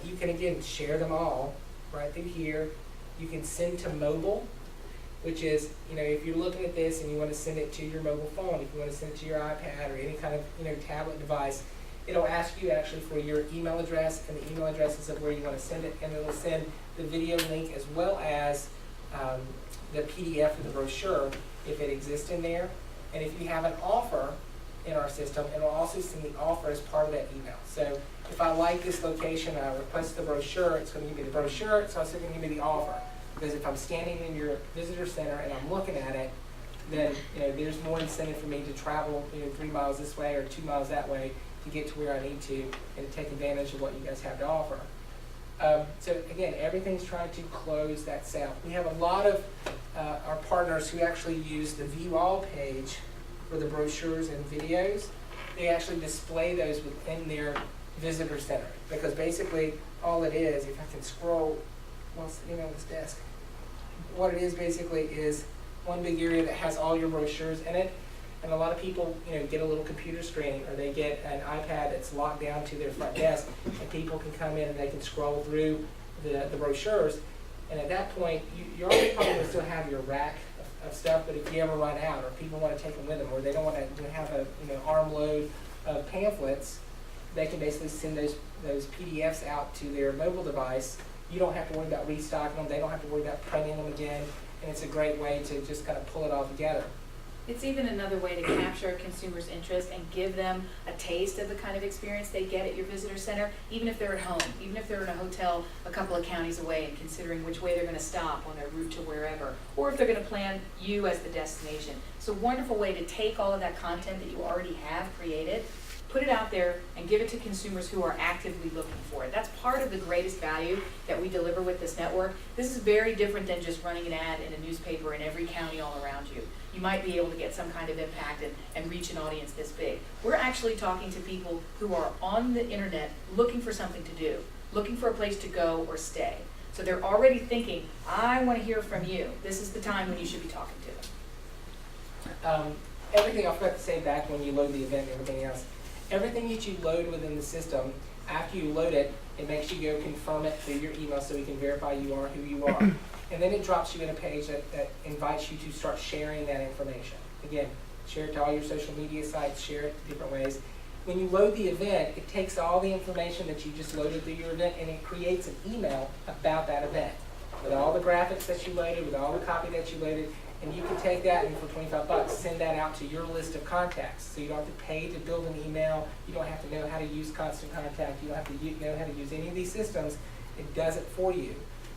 N: You can again share them all right through here. You can send to mobile, which is, if you're looking at this and you want to send it to your mobile phone, if you want to send it to your iPad or any kind of tablet device, it'll ask you actually for your email address and the email addresses of where you want to send it, and it'll send the video link as well as the PDF of the brochure if it exists in there. And if you have an offer in our system, it'll also send the offer as part of that email. So if I like this location, I request the brochure, it's going to give me the brochure, it's also going to give me the offer. Because if I'm standing in your visitor center and I'm looking at it, then there's more incentive for me to travel 3 miles this way or 2 miles that way to get to where I need to and to take advantage of what you guys have to offer. So again, everything's trying to close that sale. We have a lot of our partners who actually use the View All page for the brochures and videos. They actually display those within their visitor center, because basically all it is, if I can scroll while sitting on this desk, what it is basically is one big area that has all your brochures in it. And a lot of people, get a little computer screen, or they get an iPad that's locked down to their front desk, and people can come in and they can scroll through the brochures. And at that point, you're already probably going to still have your rack of stuff, but if you ever run out, or people want to take them with them, or they don't want to have a armload of pamphlets, they can basically send those PDFs out to their mobile device. You don't have to worry about restocking them. They don't have to worry about printing them again. And it's a great way to just kind of pull it all together.
M: It's even another way to capture a consumer's interest and give them a taste of the kind of experience they get at your visitor center, even if they're at home, even if they're in a hotel a couple of counties away and considering which way they're going to stop on their route to wherever, or if they're going to plan you as the destination. It's a wonderful way to take all of that content that you already have created, put it out there, and give it to consumers who are actively looking for it. That's part of the greatest value that we deliver with this network. This is very different than just running an ad in a newspaper in every county all around you. You might be able to get some kind of impact and reach an audience this big. We're actually talking to people who are on the internet looking for something to do, looking for a place to go or stay. So they're already thinking, I want to hear from you. This is the time when you should be talking to them.
N: Everything I forgot to say back when you load the event and everything else, everything that you load within the system, after you load it, it makes you go confirm it through your email so we can verify you are who you are. And then it drops you in a page that invites you to start sharing that information. Again, share it to all your social media sites, share it different ways. When you load the event, it takes all the information that you just loaded through your event and it creates an email about that event. With all the graphics that you loaded, with all the copy that you loaded, and you can take that and for $25, send that out to your list of contacts. So you don't have to pay to build an email. You don't have to know how to use Constant Contact. You don't have to know how to use any of these systems. It does it for you.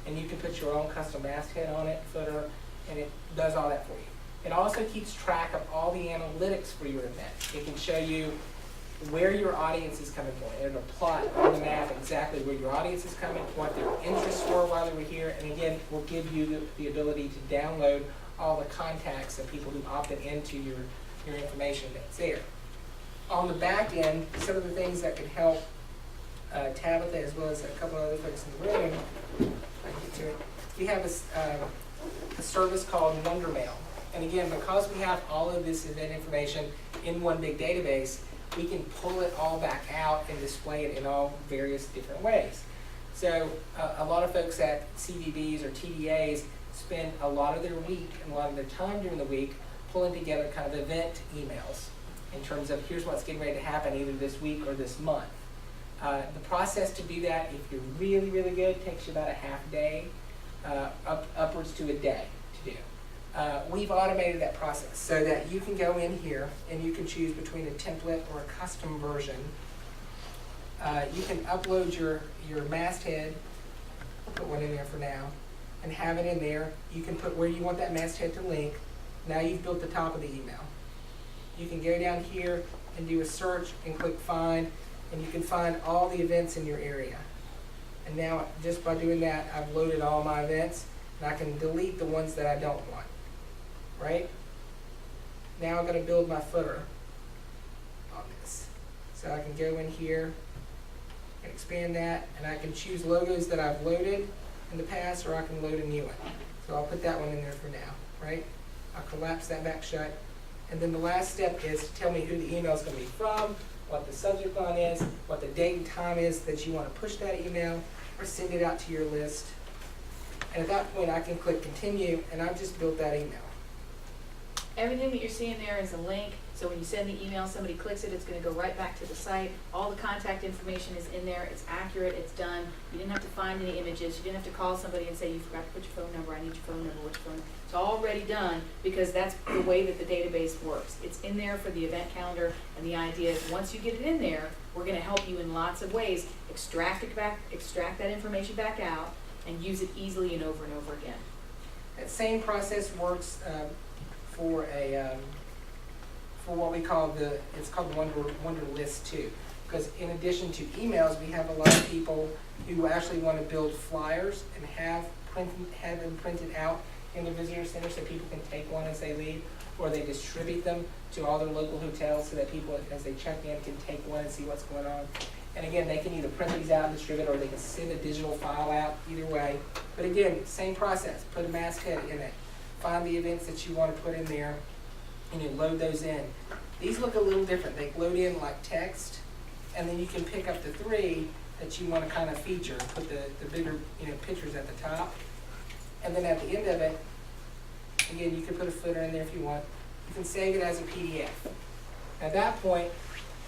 N: And you can put your own custom masthead on it, footer, and it does all that for you. It also keeps track of all the analytics for your event. It can show you where your audience is coming from. It'll plot on the map exactly where your audience is coming, what their interests were while they were here, and again, will give you the ability to download all the contacts of people who opted into your information that's there. On the back end, some of the things that could help Tabitha, as well as a couple other folks in the room, if I can get to it, we have a service called Wonder Mail. And again, because we have all of this event information in one big database, we can pull it all back out and display it in all various different ways. So a lot of folks at CVBs or TDAs spend a lot of their week and a lot of their time during the week pulling together kind of event emails in terms of here's what's getting ready to happen either this week or this month. The process to do that, if you're really, really good, takes you about a half day, upwards to a day to do. We've automated that process so that you can go in here and you can choose between a template or a custom version. You can upload your masthead, I'll put one in there for now, and have it in there. You can put where you want that masthead to link. Now you've built the top of the email. You can go down here and do a search and click find, and you can find all the events in your area. And now just by doing that, I've loaded all my events, and I can delete the ones that I don't want, right? Now I'm gonna build my footer on this. So I can go in here and expand that, and I can choose logos that I've loaded in the past, or I can load a new one. So I'll put that one in there for now, right? I'll collapse that back shut. And then the last step is to tell me who the email is going to be from, what the subject line is, what the date and time is that you want to push that email, or send it out to your list. And at that point, I can click continue, and I've just built that email.
M: Everything that you're seeing there is a link, so when you send the email, somebody clicks it, it's gonna go right back to the site. All the contact information is in there, it's accurate, it's done. You didn't have to find any images, you didn't have to call somebody and say, you forgot to put your phone number, I need your phone number, what's your phone number? It's already done, because that's the way that the database works. It's in there for the event calendar, and the idea is, once you get it in there, we're gonna help you in lots of ways. Extract that information back out, and use it easily and over again.
N: That same process works for what we call it's called Wonder List too. Because in addition to emails, we have a lot of people who actually want to build flyers and have them printed out in the visitor center so people can take one as they leave, or they distribute them to all their local hotels so that people, as they check in, can take one and see what's going on. And again, they can either print these out and distribute, or they can send a digital file out, either way. But again, same process, put a masthead in it. Find the events that you want to put in there, and you load those in. These look a little different. They load in like text, and then you can pick up the 3 that you want to kind of feature, put the bigger pictures at the top. And then at the end of it, again, you can put a footer in there if you want. You can save it as a PDF. At that point,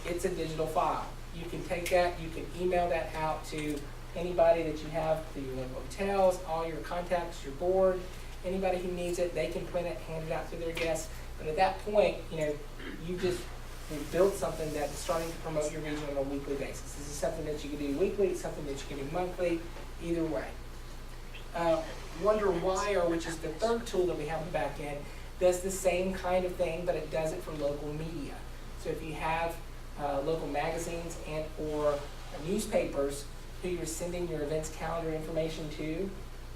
N: it's a digital file. You can take that, you can email that out to anybody that you have, to your local hotels, all your contacts, your board, anybody who needs it, they can print it, hand it out to their guests. But at that point, you've built something that is starting to promote your region on a weekly basis. This is something that you can do weekly, it's something that you can do monthly, either way. WonderWire, which is the third tool that we have in the back end, does the same kind of thing, but it does it for local media. So if you have local magazines and or newspapers who you're sending your events calendar information to,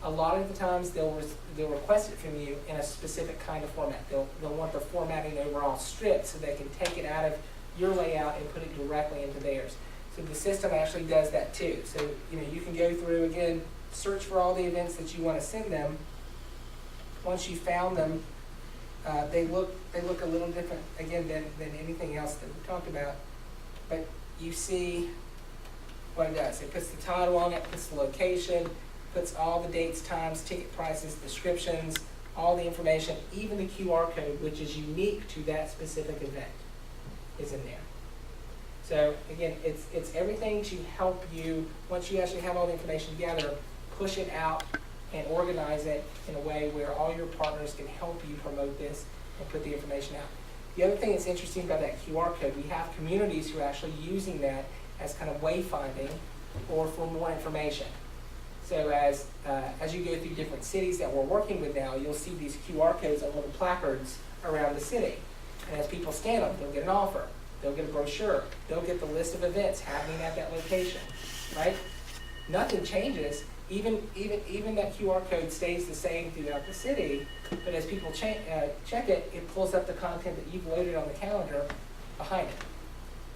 N: a lot of the times they'll request it from you in a specific kind of format. They'll want the formatting overall stripped so they can take it out of your layout and put it directly into theirs. So the system actually does that too. So you can go through again, search for all the events that you want to send them. Once you found them, they look a little different again than anything else that we talked about. But you see what it does. It puts the title on it, puts the location, puts all the dates, times, ticket prices, descriptions, all the information, even the QR code, which is unique to that specific event, is in there. So again, it's everything to help you, once you actually have all the information together, push it out and organize it in a way where all your partners can help you promote this and put the information out. The other thing that's interesting about that QR code, we have communities who are actually using that as kind of wayfinding or for more information. So as you go through different cities that we're working with now, you'll see these QR codes on little placards around the city. And as people scan them, they'll get an offer, they'll get a brochure, they'll get the list of events happening at that location, right? Nothing changes. Even that QR code stays the same throughout the city, but as people check it, it pulls up the content that you've loaded on the calendar behind it.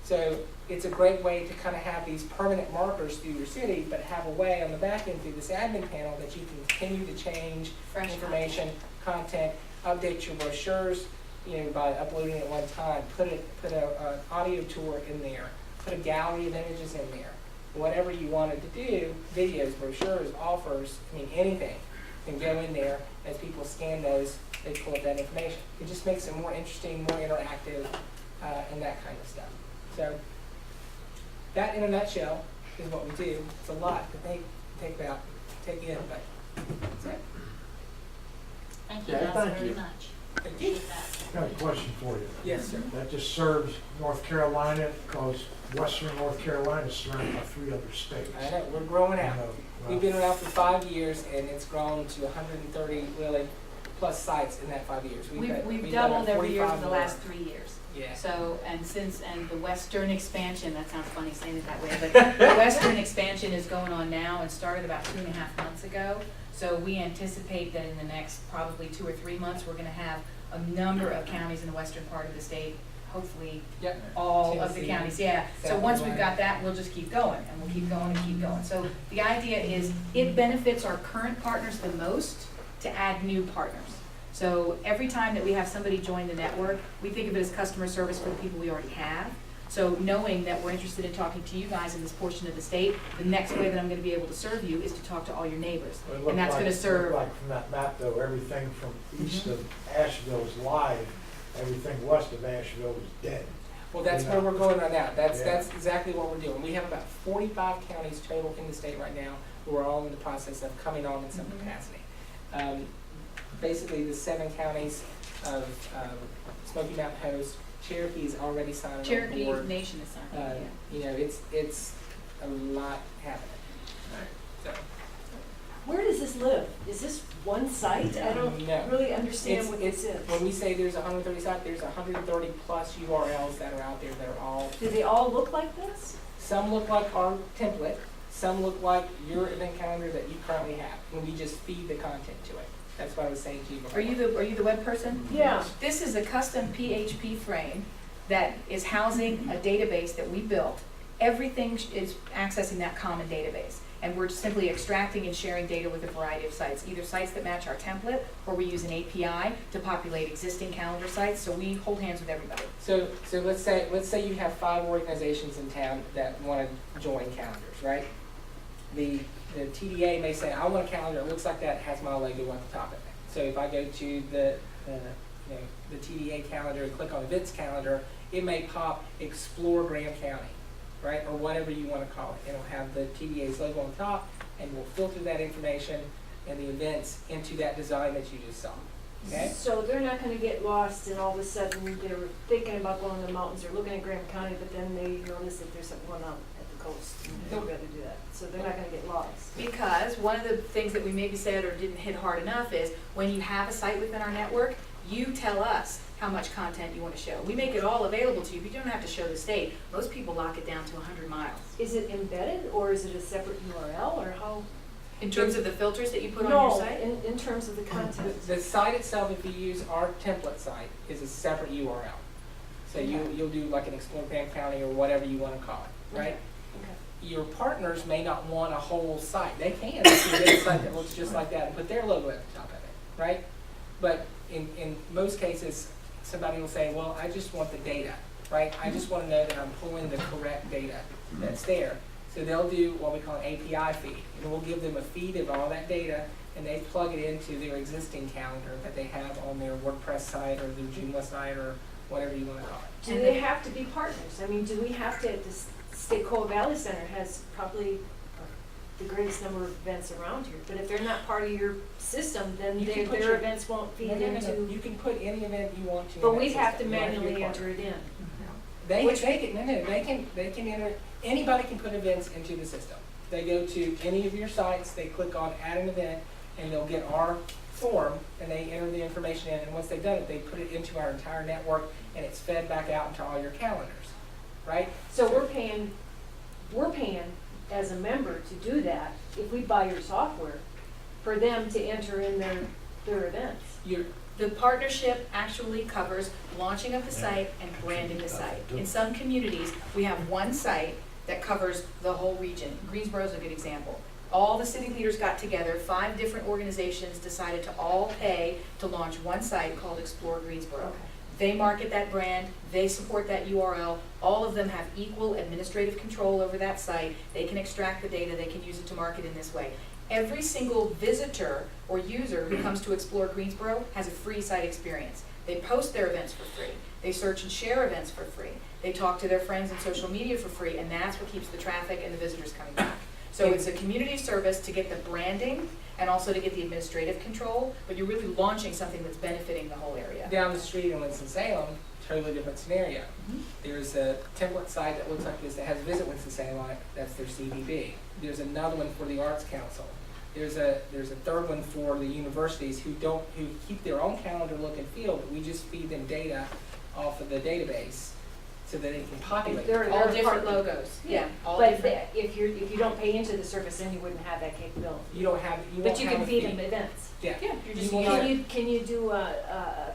N: So it's a great way to kind of have these permanent markers through your city, but have a way on the back end through this admin panel that you can continue to change
M: Fresh
N: information, content, update your brochures, you know, by uploading it at one time, put an audio tour in there, put a gallery of images in there. Whatever you wanted to do, videos, brochures, offers, I mean, anything can go in there. As people scan those, they pull up that information. It just makes it more interesting, more interactive, and that kind of stuff. So that in a nutshell is what we do. It's a lot to take in, but that's it.
A: Thank you
H: Yeah,
A: guys
H: thank
A: very
H: you.
A: much.
N: Thank you.
A: Appreciate that.
H: Got a question for you.
N: Yes, sir.
H: That just serves North Carolina, because western North Carolina is surrounded by 3 other states.
N: I know, we're growing out.
H: You know,
N: We've been around for 5 years, and it's grown to 130 really plus sites in that 5 years.
M: We've
N: done
M: doubled every year
N: 45
M: for the
N: more.
M: last 3 years.
N: Yeah.
M: So, and the western expansion, that sounds funny saying it that way, but the western expansion is going on now and started about 2.5 months ago. So we anticipate that in the next probably 2 or 3 months, we're gonna have a number of counties in the western part of the state, hopefully
N: Yep.
M: all of the
N: Tennessee,
M: counties, yeah. So
N: South
M: once we've
N: Carolina.
M: got that, we'll just keep going, and we'll keep going and keep going. So the idea is, it benefits our current partners the most to add new partners. So every time that we have somebody join the network, we think of it as customer service for the people we already have. So knowing that we're interested in talking to you guys in this portion of the state, the next way that I'm gonna be able to serve you is to talk to all your neighbors.
H: It looked
M: And that's gonna
H: like-
M: serve.
H: looked like from that map though, everything from east of Asheville is live, everything west of Asheville is dead.
N: Well, that's
H: You
N: where
H: know.
N: we're going right now. That's
H: Yeah.
N: exactly what we're doing. We have about 45 counties total in the state right now who are all in the process of coming on in some capacity. Basically, the 7 counties of Smoky Mountain Host, Cherokee is already signed on
M: Cherokee
N: board.
M: Nation is signed, yeah.
N: You know, it's a lot happening. So,
C: Where does this live? Is this one site? I don't
N: No.
C: really understand
N: It's-
C: what this is.
N: when we say there's 130 sites, there's 130 plus URLs that are out there that are all,
C: Do they all look like this?
N: some look like our template, some look like your event calendar that you currently have, and we just feed the content to it. That's what I was saying to you before.
M: Are you the web person?
C: Yeah.
M: This is a custom PHP frame that is housing a database that we built. Everything is accessing that common database. And we're simply extracting and sharing data with a variety of sites, either sites that match our template, or we use an API to populate existing calendar sites, so we hold hands with everybody.
N: So let's say you have 5 organizations in town that want to join calendars, right? The TDA may say, I want a calendar that looks like that, has my logo at the top of it. So if I go to the TDA calendar and click on events calendar, it may pop Explore Graham County, right? Or whatever you want to call it. It'll have the TDA's logo on top, and we'll filter that information and the events into that design that you just saw. Okay?
C: So they're not gonna get lost and all of a sudden they're thinking about going to the mountains, they're looking at Graham County, but then they notice that there's something going on at the coast. And they'd rather do that. So they're not gonna get lost.
M: Because one of the things that we maybe said or didn't hit hard enough is, when you have a site within our network, you tell us how much content you want to show. We make it all available to you, but you don't have to show the state. Most people lock it down to 100 miles.
C: Is it embedded or is it a separate URL or how?
M: In terms of the filters that you put on your site?
C: No, in terms of the content.
N: The site itself, if you use our template site, is a separate URL. So you'll do like an Explore Graham County or whatever you want to call it, right?
C: Okay.
N: Your partners may not want a whole site. They can, they can get a site that looks just like that and put their logo at the top of it, right? But in most cases, somebody will say, well, I just want the data, right? I just want to know that I'm pulling the correct data that's there. So they'll do what we call an API feed, and we'll give them a feed of all that data, and they plug it into their existing calendar that they have on their WordPress site or their Joomla site or whatever you want to call it.
C: Do they have to be partners? I mean, do we have to, the State Coal Valley Center has probably the greatest number of events around here, but if they're not part of your system, then
N: You can put
C: their
N: your-
C: events won't feed
N: No,
C: into.
N: You can put any event you want to. in
C: But
N: that
C: we'd have to
N: system. You don't be a
C: manually
N: partner.
C: enter it in.
N: They can enter, anybody can put events into the system. They go to any of your sites, they click on add an event, and they'll get our form, and they enter the information in, and once they've done it, they put it into our entire network, and it's fed back out into all your calendars, right?
C: So we're paying as a member to do that, if we buy your software, for them to enter in their their events.
M: The partnership actually covers launching of the site and branding the site. In some communities, we have one site that covers the whole region. Greensboro is a good example. All the city leaders got together, 5 different organizations decided to all pay to launch one site called Explore Greensboro. They market that brand, they support that URL, all of them have equal administrative control over that site. They can extract the data, they can use it to market in this way. Every single visitor or user who comes to Explore Greensboro has a free site experience. They post their events for free. They search and share events for free. They talk to their friends in social media for free, and that's what keeps the traffic and the visitors coming back. So it's a community service to get the branding and also to get the administrative control, but you're really launching something that's benefiting the whole area.
N: Down the street in Winston-Salem, totally different scenario. There's a template site that looks like this that has Visit Winston-Salem on it, that's their CVB. There's another one for the Arts Council. There's a third one for the universities who keep their own calendar look and feel, but we just feed them data off of the database so that they can populate.
C: They're
M: All
C: part-
M: different logos, yeah, all
C: But
M: different.
C: if you don't pay into the service, then you wouldn't have that capability.
N: You won't have
C: But you can
N: a
C: feed
N: fee.
C: them events.
N: Yeah.
M: Yeah, you're just
N: You
M: using
N: won't-
C: Can you do a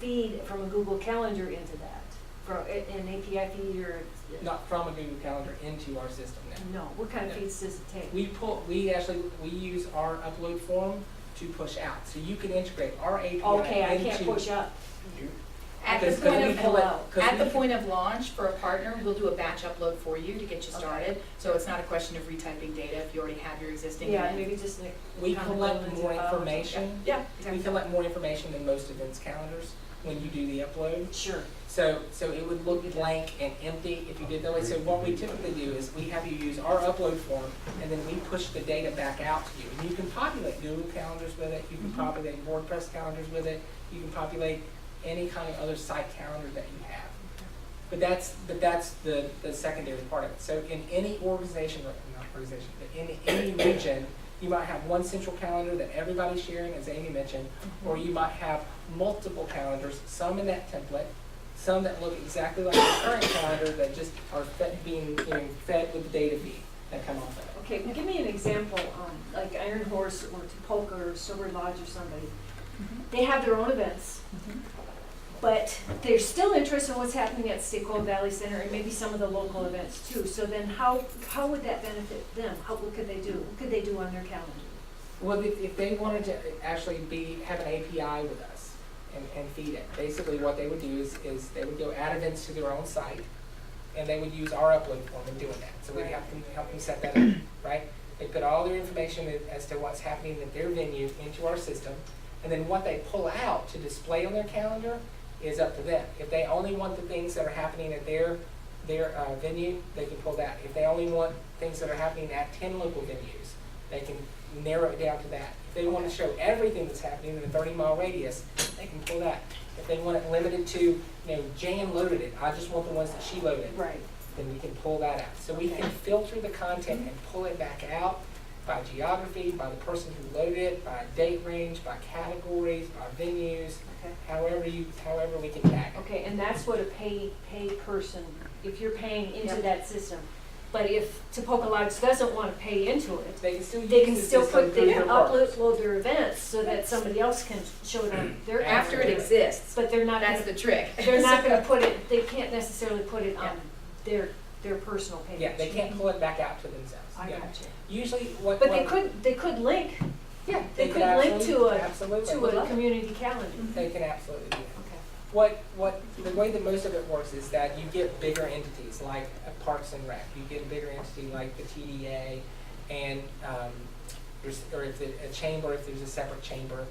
C: feed from a Google Calendar into that? For an API feed or?
N: Not from a Google Calendar into our system now.
C: No, what kind of
N: No.
C: feeds does it take?
N: We use our upload form to push out. So you can integrate our API
C: Okay, I
N: into.
C: can't push up.
M: At the
N: Because
M: point
N: we
M: of,
N: pull it-
M: at the point of launch for a partner, we'll do a batch upload for you to get you
C: Okay.
M: started. So it's not a question of retyping data if you already have your existing.
C: Yeah,
M: event.
C: maybe just like.
N: We
C: kind of
N: collect
C: go into
N: more
C: a file or something.
N: information.
M: Yeah,
N: We
M: exactly.
N: collect more information than most events calendars when you do the upload.
C: Sure.
N: So it would look blank and empty if you did that way. So what we typically do is we have you use our upload form, and then we push the data back out to you. And you can populate Google calendars with it, you can populate WordPress calendars with it, you can populate any kind of other site calendar that you have. But that's the secondary part of it. So in any organization, or not organization, but in any region, you might have one central calendar that everybody's sharing, as Amy mentioned, or you might have multiple calendars, some in that template, some that look exactly like the current calendar that just are being fed with the data feed that come off of it.
C: Okay, well, give me an example, like Iron Horse or Topolka or Sober Lodge or somebody. They have their own events, but they're still interested in what's happening at Stakeful Valley Center and maybe some of the local events too. So then how would that benefit them? What could they do? What could they do on their calendar?
N: Well, if they wanted to actually have an API with us and feed it, basically what they would do is they would go add events to their own site, and they would use our upload form in doing that. So we'd help them set that up, right? They put all their information as to what's happening at their venue into our system, and then what they pull out to display on their calendar is up to them. If they only want the things that are happening at their venue, they can pull that. If they only want things that are happening at 10 local venues, they can narrow it down to that. If they want to show everything that's happening in a 30-mile radius, they can pull that. If they want it limited to, Jan loaded it, I just want the ones that she loaded,
C: Right.
N: then we can pull that out. So we can filter the content and pull it back out by geography, by the person who loaded it, by date range, by categories, by venues,
C: Okay.
N: however we can tag it.
C: Okay, and that's what a pay person, if you're paying into
M: Yep.
C: that system. But if Topolka Lodge doesn't want to pay into it,
N: They can still use
C: they can
N: the
C: still
N: system through their partners.
C: upload their events so that somebody else can show it on their
M: After it
C: calendar.
M: exists,
C: But they're not
M: that's
C: gonna,
M: the trick.
C: they're not gonna put it, they can't necessarily put it
M: Yeah.
C: on their personal page.
N: Yeah, they can't pull it back out to themselves.
C: I
N: Yeah.
C: got you.
N: Usually what.
C: But
N: what-
C: they could link,
N: Yeah,
C: they could link to a
N: absolutely.
C: community calendar.
N: They can absolutely do that.
C: Okay.
N: The way that most of it works is that you get bigger entities like a Parks and Rec. You get a bigger entity like the TDA, and or if a chamber, if there's a separate chamber.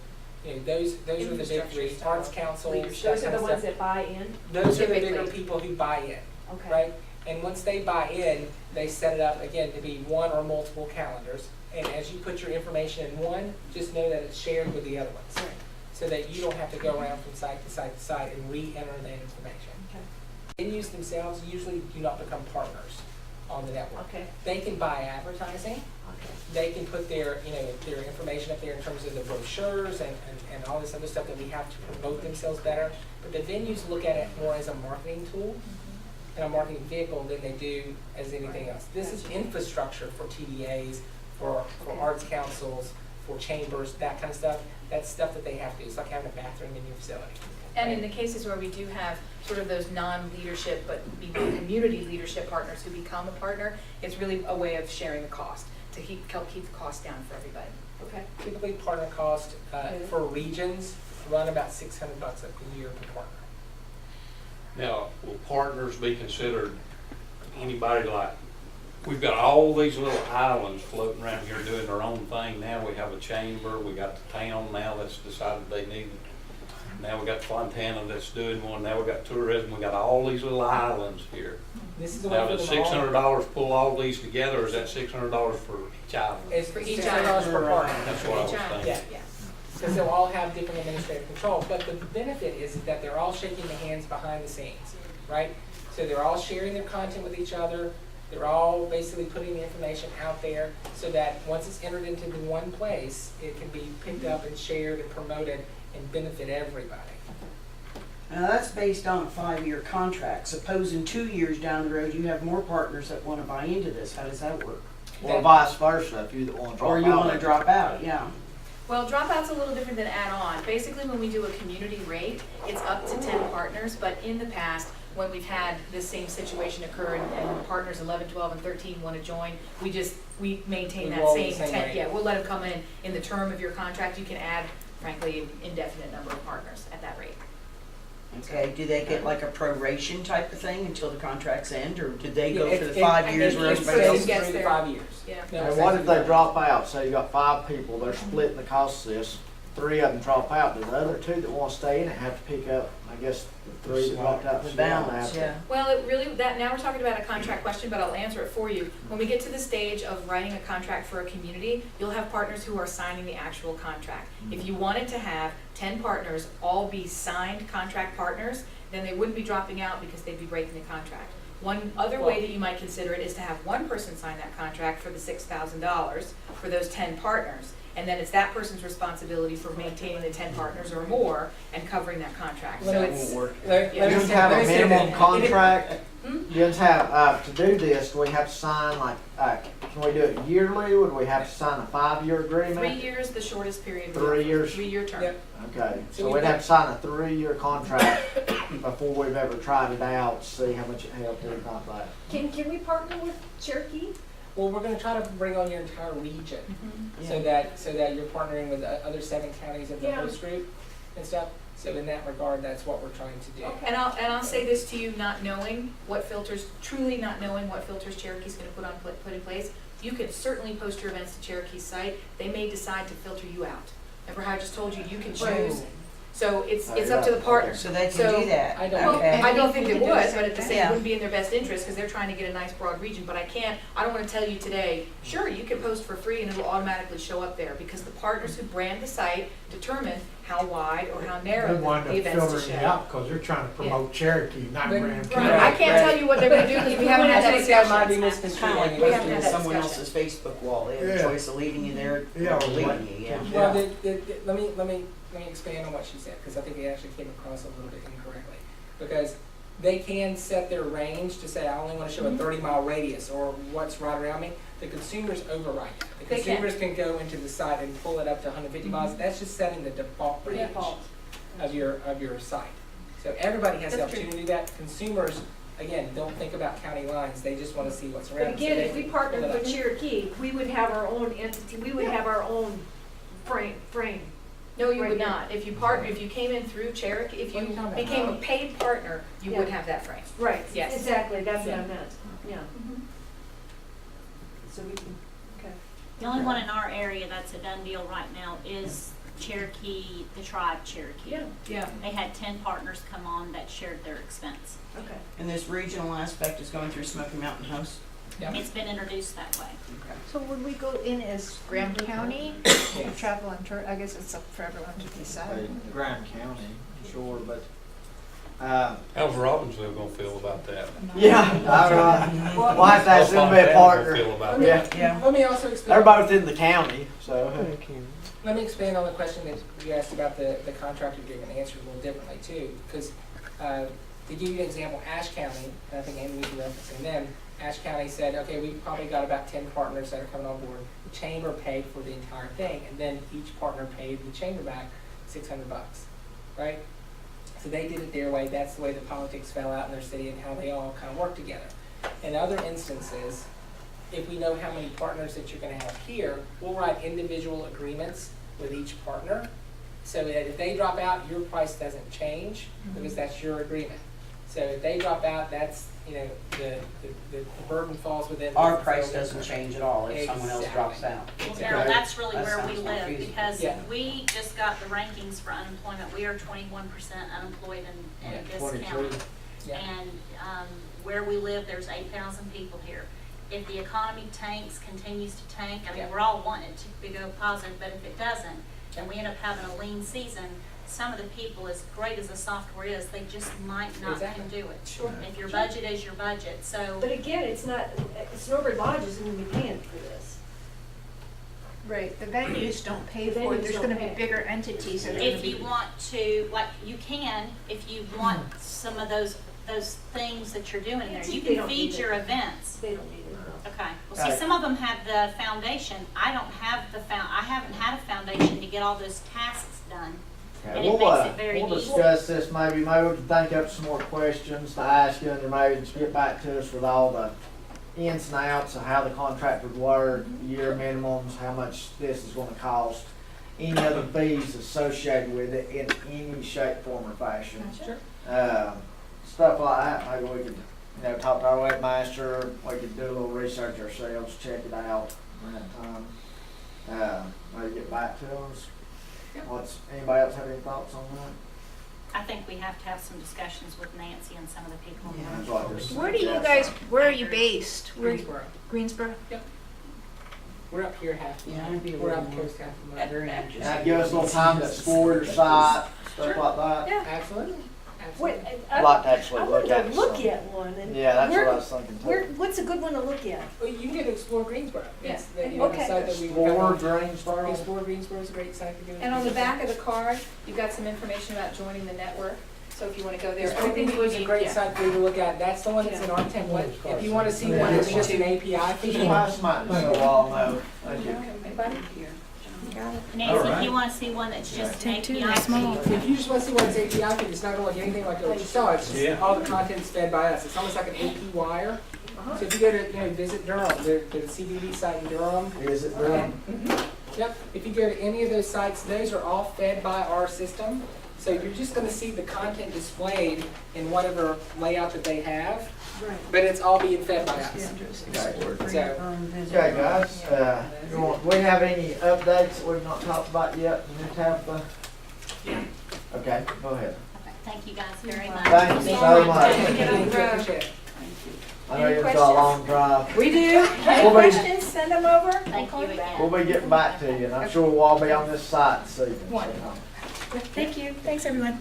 N: Those are the big
C: Infrastructure
N: three.
C: stuff.
N: Arts council.
C: Those
N: that
C: are
N: kind
C: the
N: of
C: ones
N: stuff.
C: that buy in?
N: Those are the bigger
M: Typically.
N: people who buy in,
C: Okay.
N: right? And once they buy in, they set it up again to be one or multiple calendars. And as you put your information in one, just know that it's shared with the other ones,
C: Right.
N: so that you don't have to go around from site to site to site and re-enter that information.
C: Okay.
N: Venues themselves usually do not become partners on the network.
C: Okay.
N: They can buy advertising.
C: Okay.
N: They can put their information up there in terms of the brochures and all this other stuff that we have to promote themselves better. But the venues look at it more as a marketing tool and a marketing vehicle than they do as anything else. This is infrastructure for TDAs, for arts councils, for chambers, that kind of stuff. That's stuff that they have to do. It's like having a bathroom in your facility.
M: And in the cases where we do have sort of those non-leadership, but community leadership partners who become a partner, it's really a way of sharing the cost, to help keep the cost down for everybody.
N: Okay. Typically, partner cost for regions run about $600 a year per partner.
E: Now, will partners be considered anybody like, we've got all these little islands floating around here doing their own thing. Now we have a chamber, we got the town now that's decided they need, now we got Fontana that's doing one, now we got tourism, we got all these little islands here.
N: This is the
E: Now,
N: way
E: does
N: for them all.
E: $600 pull all these together, or is that $600 for each island?
N: It's
M: For each
N: $600 per partner.
E: That's what I was
M: Each island,
E: thinking.
N: Yeah. Because they'll all have different administrative controls, but the benefit is that they're all shaking the hands behind the scenes, right? So they're all sharing their content with each other, they're all basically putting the information out there, so that once it's entered into the one place, it can be picked up and shared and promoted and benefit everybody.
D: Now, that's based on a 5-year contract. Suppose in 2 years down the road, you have more partners that want to buy into this. How does that work?
B: Or vice versa, if you want to drop out.
D: Or you want to drop out, yeah.
M: Well, dropout's a little different than add-on. Basically, when we do a community rate, it's up to 10 partners, but in the past, when we've had this same situation occur and partners 11, 12, and 13 want to join, we maintain
N: We
M: that
N: roll
M: same
N: the same
M: 10.
N: rate.
M: Yeah, we'll let them come in the term of your contract. You can add, frankly, an indefinite number of partners at that rate.
D: Okay, do they get like a proration type of thing until the contracts end, or did they go
N: Yeah,
D: for the
N: it-
D: 5 years
M: it-
D: where
M: it's
D: everybody
M: pretty
D: else?
M: gets
N: Through the
M: there.
N: 5 years.
M: Yeah.
N: No,
B: And
N: it's
B: what
N: actually
B: if they
N: 5
B: drop out? Say you got 5 people, they're splitting the cost of this, 3 of them drop out. Do the other 2 that want to stay in it have to pick up, I guess, the 3 that dropped out?
D: The
B: should have
D: balance,
B: to.
D: yeah.
M: Well, it really, now we're talking about a contract question, but I'll answer it for you. When we get to the stage of writing a contract for a community, you'll have partners who are signing the actual contract. If you wanted to have 10 partners all be signed contract partners, then they wouldn't be dropping out because they'd be breaking the contract. One other way that you might consider it is to have one person sign that contract for the $6,000 for those 10 partners. And then it's that person's responsibility for maintaining the 10 partners or more and covering that contract. So
B: That
M: it's,
B: won't work.
N: Let
B: You
N: me
B: just
N: say-
B: have
N: let
B: a
N: me say
B: minimum
N: that.
B: contract.
M: Hmm?
B: You just have, to do this, do we have to sign like, can we do it yearly? Would we have to sign a 5-year agreement?
M: 3 years, the shortest period. we
B: 3
M: offer.
B: years?
M: 3-year term.
N: Yep.
B: Okay,
N: So
B: so
N: we
B: we'd
N: got-
B: have to sign a 3-year contract before we've ever tried it out, see how much it helped, anything like that.
C: Can we partner with Cherokee?
N: Well, we're gonna try to bring on your entire region,
M: Mhm.
N: so that you're partnering with the other 7 counties of the
C: Yeah.
N: host group and stuff. So in that regard, that's what we're trying to do.
C: Okay.
M: And I'll say this to you, not knowing what filters, truly not knowing what filters Cherokee's gonna put in place. You can certainly post your events to Cherokee's site. They may decide to filter you out. Remember how I just told you, you can choose. So it's up to the partner.
D: So they can
M: So,
D: do that?
N: I don't-
M: Well,
D: Okay.
M: I don't think
J: We
M: they
J: can do
M: would,
J: the
M: but
J: same
M: at the
J: thing.
M: same, it
D: Yeah.
M: wouldn't be in their best interest, because they're trying to get a nice broad region, but I don't wanna tell you today, sure, you can post for free and it'll automatically show up there, because the partners who brand the site determine how wide or how
H: They
M: narrow
H: wind
M: the
H: up
M: events to
H: filtering it
M: show.
H: out because they're trying to promote Cherokee, not
N: But-
H: Grand
M: Right,
H: County.
M: I can't tell you what they're gonna do, because we haven't had that
N: I think that might be
M: discussion.
D: Kind of like
N: misconstrued.
M: We haven't
D: posting
M: had
D: to
M: that
D: someone
M: discussion.
D: else's Facebook wall. They have a
H: Yeah.
D: choice of leaving you there
H: Yeah,
D: or
H: or
D: leaving
H: what-
D: you, yeah.
N: Well, let me expand on what she said, because I think it actually came across a little bit incorrectly. Because they can set their range to say, I only want to show a 30-mile radius or what's right around me. The consumers override that. The
M: They can.
N: consumers can go into the site and pull it up to 150 miles. That's just setting the default range
M: Default.
N: of your site. So everybody has the
M: That's true.
N: opportunity to do that. Consumers, again, don't think about county lines. They just want to see what's around.
C: But
N: them, so
C: again,
N: they
C: if we
N: can
C: partnered
N: pull it up.
C: with Cherokee, we would have our own entity, we would have our own frame.
M: No, you
C: Right
M: would
C: here.
M: not. If you came in through Cherokee, if
N: What are
M: you
N: you talking about?
M: became a paid partner, you would
C: Yeah.
M: have that frame.
C: Right,
M: Yes.
C: exactly, that's what I
N: Yeah.
C: meant, yeah. So we can, okay.
A: The only one in our area that's a done deal right now is Cherokee, the tribe Cherokee.
C: Yeah.
M: Yeah.
A: They had 10 partners come on that shared their expense.
C: Okay.
D: And this regional aspect is going through Smoky Mountain Host?
N: Yeah.
A: It's been introduced that way.
D: Okay.
J: So would we go in as Graham County,
N: Yes.
J: travel and tour, I guess it's up for everyone to decide.
B: Grand County, sure, but,
E: How's Robbinsville gonna feel about that?
B: yeah, we'll have to ask them to be a
E: How's
B: partner.
E: Fontana gonna feel about
B: Yeah,
E: that?
D: Yeah.
N: Let me also expand.
B: they're both in the county, so.
N: Let me expand on the question that you asked about the contractor agreement, and answer it a little differently too. Because to give you an example, Ashe County, and I think Amy was referencing them, Ash County said, okay, we've probably got about 10 partners that are coming on board. The chamber paid for the entire thing, and then each partner paid the chamber back $600, right? So they did it their way. That's the way the politics fell out in their city and how they all kind of work together. In other instances, if we know how many partners that you're going to have here, we'll write individual agreements with each partner so that if they drop out, your price doesn't change because that's your agreement. So if they drop out, that's, you know, the burden falls within.
D: Our price doesn't change at all if someone else drops out.
A: Well, Daryl, that's really
D: That
A: where we
D: sounds more
A: live,
D: feasible.
A: because
N: Yeah.
A: we just got the rankings for unemployment. We are 21% unemployed in this county.
N: Yeah.
A: And where we live, there's 8,000 people here. If the economy tanks, continues to tank, I mean,
N: Yeah.
A: we're all wanting it to go positive, but if it doesn't, and we end up having a lean season, some of the people, as great as the software is, they just might not
N: Exactly.
A: can do it.
C: Sure.
A: If your budget is your budget, so.
C: But again, it's not, Snowbird Lodge isn't gonna be paying for this.
J: Right, the venues don't pay
C: The
J: for it,
C: venues
J: there's
C: don't
J: gonna be
C: pay.
J: bigger entities that are gonna
A: If
J: be.
A: you want to, like, you can, if you want some of those things that you're doing in there, you
C: They
A: can
C: don't
A: feed
C: need
A: your
C: it.
A: events.
C: They don't need it.
A: Okay, well, see,
B: Right.
A: some of them have the foundation, I don't have I haven't had a foundation to get all those tasks done.
B: Okay,
A: And it
B: we'll,
A: makes it very
B: we'll
A: easy.
B: discuss this, maybe we can think up some more questions to ask you, and then maybe just get back to us with all the ins and outs of how the contract would work, year minimums, how much this is gonna cost, any other fees associated with it in any shape, form, or fashion.
N: Sure.
B: Stuff like that, maybe we could, talk to our webmaster, we could do a little research ourselves, check it out in that time. Maybe get back to us. Anybody else have any thoughts on that?
A: I think we have to have some discussions with Nancy and some of the people.
D: Yeah.
B: That's what I just
J: Where do you
B: suggested.
J: guys, where are you based?
N: Greensboro.
J: Greensboro?
N: We're up here half the
D: Yeah,
N: month.
D: I'd be a
N: We're
D: little
N: up
D: more
N: coast half the month.
D: very anxious.
B: Now, give us a little time to explore your site, stuff like that.
N: Yeah, absolutely.
C: Wait,
N: Absolutely.
B: I'd like to actually
C: I
B: look
C: wanted
B: at
C: to
B: it
C: look
B: some.
C: at one and.
B: Yeah, that's what I
C: where-
B: was thinking
C: Where,
B: too.
C: what's a good one to look at?
N: Well, you can get to Explore Greensboro. It's the,
C: Yeah.
N: the
C: Okay.
N: site that we
B: Explore Greensboro.
N: Explore Greensboro is a great site to go.
M: And on the back of the card, you've got some information about joining the network, so if you wanna go there.
N: Explore Greensboro is a great
M: Yeah.
N: site for you to look at. That's the one that's in our template. If you wanna see one that's just an API
B: Just
N: feed.
B: pass mine, so I'll know. Thank you.
N: Anybody?
A: Nancy, if you wanna see one that's just an API feed,
N: If you just want to see what it's API feed, it's not going to look anything like what you saw. It's just all the content's fed by us. It's almost like an AP wire. So if you go to visit Durham, there's a CBD site in Durham.
B: Is it really?
N: Yep. If you go to any of those sites, those are all fed by our system. So you're just going to see the content displayed in whatever layout that they have,
C: Right.
N: but it's all being fed by us.
B: Okay.
N: So
B: Okay, guys, we have any updates that we've not talked about yet in New Tampa?
N: Yeah.
B: Okay, go ahead.
A: okay, thank you guys very much.
B: Thank you so much.
N: Appreciate it.
B: I know you've got a long drive.
C: We do. Any
B: We'll be-
C: questions, send them over.
A: Thank you again.
B: We'll be getting back to you, and I'm sure we'll all be on this site this evening. so.
C: Wonderful.
J: Thank you, thanks everyone.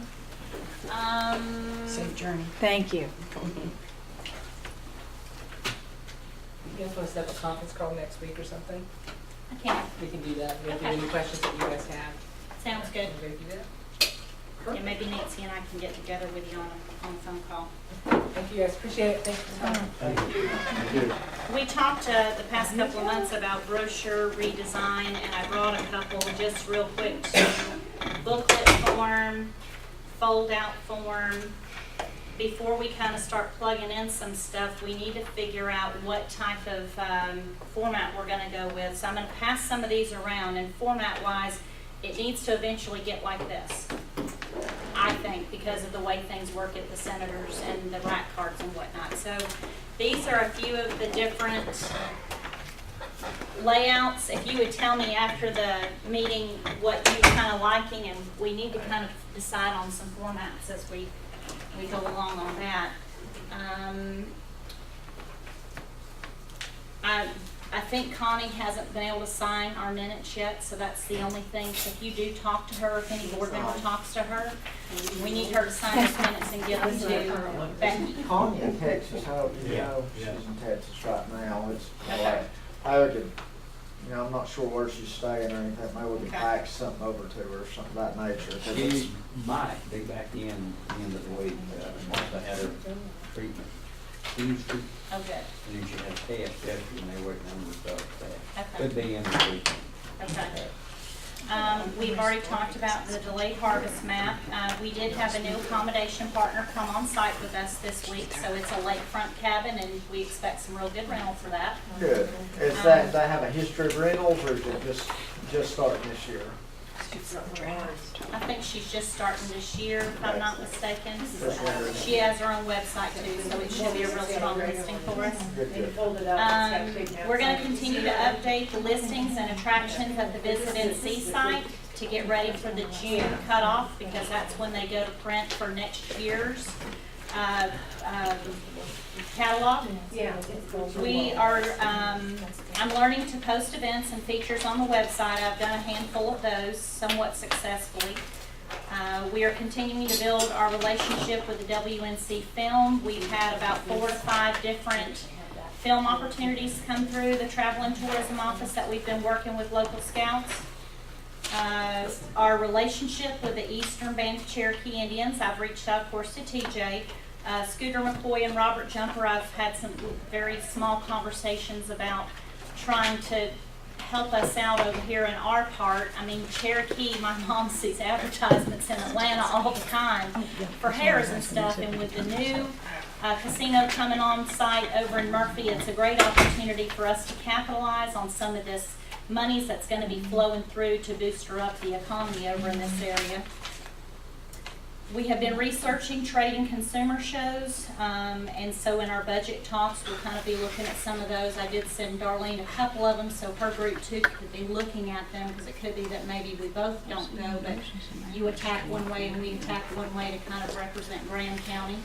D: Safe journey.
J: Thank you.
N: You guys want to set up a conference call next week or something?
A: I can't,
N: We can do that. If
A: Okay.
N: there's any questions that you guys have,
A: sounds good.
N: we'll go do that.
A: And maybe Nancy and I can get together with you on a phone call.
N: Thank you guys, appreciate it, thanks for coming.
B: Thank you.
A: We talked the past couple of months about brochure redesign, and I brought a couple just real quick to booklet form, fold out form. Before we kind of start plugging in some stuff, we need to figure out what type of format we're going to go with. So I'm going to pass some of these around, and format wise, it needs to eventually get like this, I think, because of the way things work at the senators and the rack cards and whatnot. So these are a few of the different layouts. If you would tell me after the meeting what you're kind of liking, and we need to kind of decide on some formats as we go along on that. I think Connie hasn't been able to sign our minutes yet, so that's the only thing. So if you do talk to her, if any board member talks to her, we need her to sign those minutes and give them to Becky.
B: Connie in Texas, how, she's in Texas right now, it's like, I could, I'm not sure where she's staying or anything, maybe we could
A: Okay.
B: fax something over to her or something of that nature. 'cause it's-
F: She might be back in the end of the week, once I had her treatment. Tuesday,
A: Oh, good.
F: and then she had a test yesterday, and they're waiting on the results of that.
A: Okay.
F: Could be in the weekend.
A: Okay. We've already talked about the delayed harvest map. We did have a new accommodation partner come on site with us this week, so it's a lakefront cabin, and we expect some real good rental for that.
B: Good. Is that, does that have a history of rentals, or is it just starting this year?
A: I think she's just starting this year, if I'm not mistaken.
B: Just wondering.
A: She has her own website too, so it should be a real strong listing for us.
B: Good, good.
A: We're gonna continue to update the listings and attractions at the Visit NC site to get ready for the June cutoff, because that's when they go to print for next year's, catalog.
C: Yeah.
A: We are, I'm learning to post events and features on the website. I've done a handful of those somewhat successfully. We are continuing to build our relationship with the WNC Film. We've had about 4 to 5 different film opportunities come through the Travel and Tourism Office that we've been working with local scouts. Our relationship with the Eastern Band of Cherokee Indians, I've reached out, of course, to TJ. Scooter McCoy and Robert Jumper, I've had some very small conversations about trying to help us out over here in our part. I mean, Cherokee, my mom sees advertisements in Atlanta all the time for hairs and stuff, and with the new casino coming on site over in Murphy, it's a great opportunity for us to capitalize on some of this monies that's going to be flowing through to booster up the economy over in this area. We have been researching trade and consumer shows, and so in our budget talks, we'll kind of be looking at some of those. I did send Darlene a couple of them, so her group too could be looking at them, because it could be that maybe we both don't go, but you attack one way and we attack one way to kind of represent Graham County.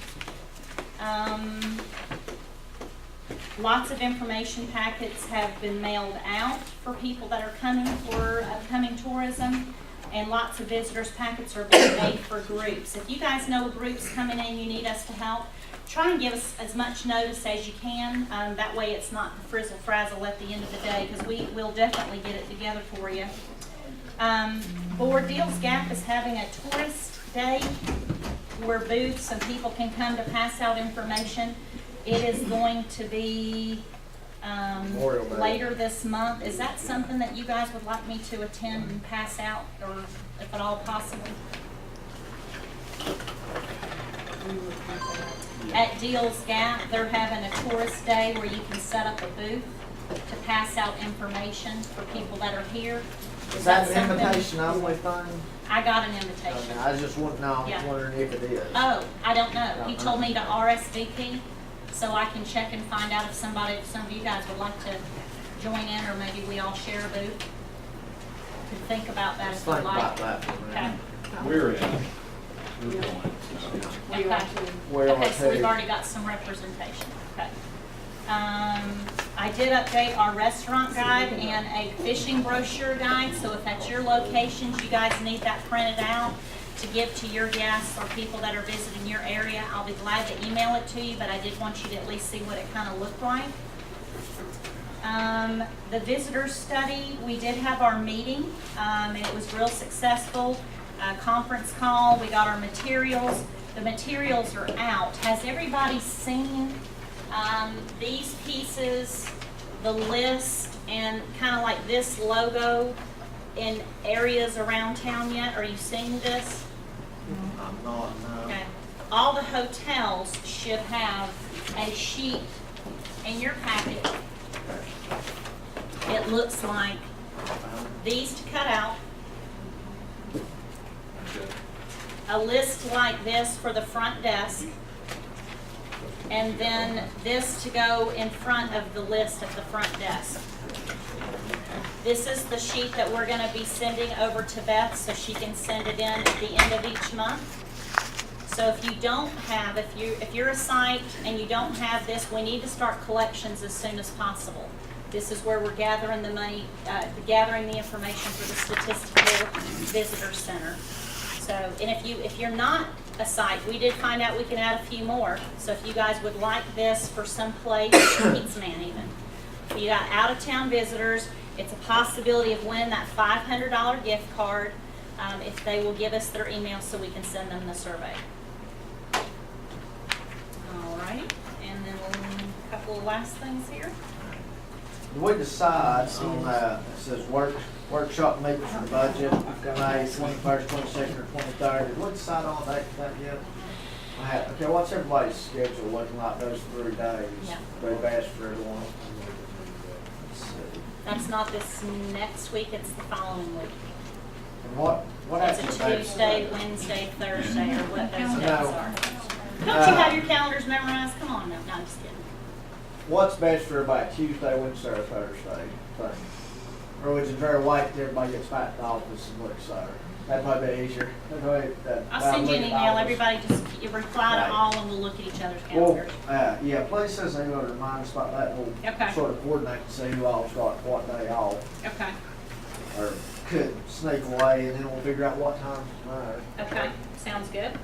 A: Lots of information packets have been mailed out for people that are coming for upcoming tourism. And lots of visitors packets are being made for groups. If you guys know groups coming in, you need us to help, try and give us as much notice as you can. That way it's not the frizzle frazzle at the end of the day, because we will definitely get it together for you. Board Deals Gap is having a tourist day where booths and people can come to pass out information. It is going to be
B: Memorial Day.
A: later this month. Is that something that you guys would like me to attend and pass out, or if at all possible? At Deals Gap, they're having a tourist day where you can set up a booth to pass out information for people that are here.
B: Is that an
A: something-
B: invitation only thing?
A: I got an invitation.
B: Okay, I just want, no, I was
A: Yeah.
B: wondering if it is.
A: Oh, I don't know. He told me to RSVP, so I can check and find out if some of you guys would like to join in, or maybe we all share a booth. Could think about that
B: Let's
A: if you
B: think
A: like.
B: about that for a
A: Okay.
B: minute.
E: We're in. We're going.
A: Okay.
B: Where
A: Okay,
B: are
A: so we've
B: they?
A: already got some representation. Okay. I did update our restaurant guide and a fishing brochure guide, so if at your locations you guys need that printed out to give to your guests or people that are visiting your area, I'll be glad to email it to you, but I did want you to at least see what it kind of looked like. The visitor study, we did have our meeting, and it was real successful. Conference call, we got our materials. The materials are out. Has everybody seen these pieces, the list, and kind of like this logo in areas around town yet? Are you seeing this?
B: I'm not, no.
A: Okay. All the hotels should have a sheet in your packet. It looks like these to cut out, a list like this for the front desk, and then this to go in front of the list at the front desk. This is the sheet that we're gonna be sending over to Beth so she can send it in at the end of each month. So if you don't have, if you're a site and you don't have this, we need to start collections as soon as possible. This is where we're gathering the money, gathering the information for the statistical visitor center. So, and if you're not a site, we did find out we can add a few more. So if you guys would like this for some place, Pizza Man even. If you got out of town visitors, it's a possibility of winning that $500 gift card if they will give us their email so we can send them the survey. All right, and then we'll couple of last things here.
B: Did we decide on, it says workshop meeting for the budget, May 21st, 22nd, or 23rd? Did we decide on that yet? Okay, what's everybody's schedule looking like those 3 days?
A: Yeah.
B: Very best for everyone. Let's see.
A: That's not this next week, it's the following week.
B: And what
A: It's
B: after
A: a
B: that?
A: Tuesday, Wednesday, Thursday, or what those days
B: No.
A: are. Don't you have your calendars memorized? Come on now, no, I'm just kidding.
B: What's best for everybody, Tuesday, Wednesday, or Thursday? Or would you very wait till everybody gets back to the office and look, so that'd probably be easier.
A: I'll send you an email, everybody just, you reply
B: Right.
A: to all and we'll look at each other's
B: Well,
A: calendars.
B: yeah, please send us an email to remind us about that. We'll
A: Okay.
B: sort of coordinate and see who all's got what day off,
A: Okay,
B: or could sneak away, and then we'll figure out what time tomorrow.
A: okay, sounds good.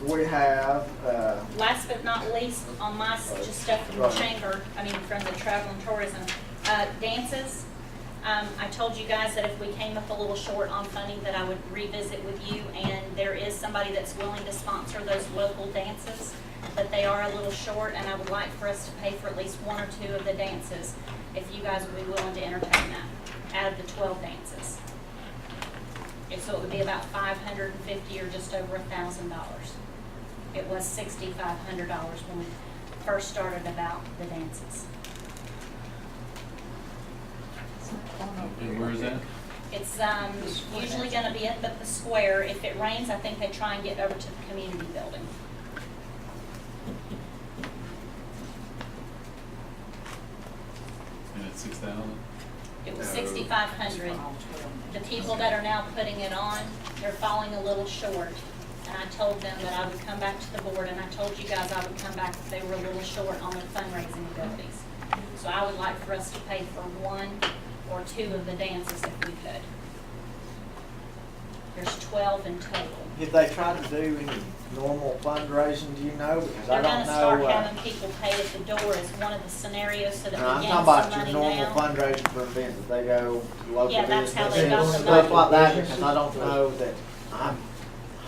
B: We have,
A: Last but not least, on my, just stuff from the
B: Right.
A: chamber, from the travel and tourism, dances. I told you guys that if we came up a little short on funding, that I would revisit with you, and there is somebody that's willing to sponsor those local dances, but they are a little short, and I would like for us to pay for at least 1 or 2 of the dances, if you guys would be willing to entertain that, out of the 12 dances. And so it would be about $550 or just over $1,000. It was $6,500 when we first started about the dances.
E: And where is that?
A: It's usually gonna be up at the square. If it rains, I think they try and get over to the community building.
E: And it's 6,000?
A: It was 6,500. The people that are now putting it on, they're falling a little short. And I told them that I would come back to the board, and I told you guys I would come back if they were a little short on their fundraising abilities. So I would like for us to pay for 1 or 2 of the dances if we could. There's 12 in total.
B: did they try to do any normal fundraising, do you know? Because I
A: They're
B: don't
A: gonna start
B: know.
A: having people pay at the door as one of the scenarios so that
B: I'm
A: we
B: talking
A: gain
B: about
A: some
B: your
A: money
B: normal
A: down.
B: fundraising for events, that they go to local
A: Yeah, that's how they
B: businesses,
A: got the
B: stuff
A: money.
B: like that, because I don't know that, I've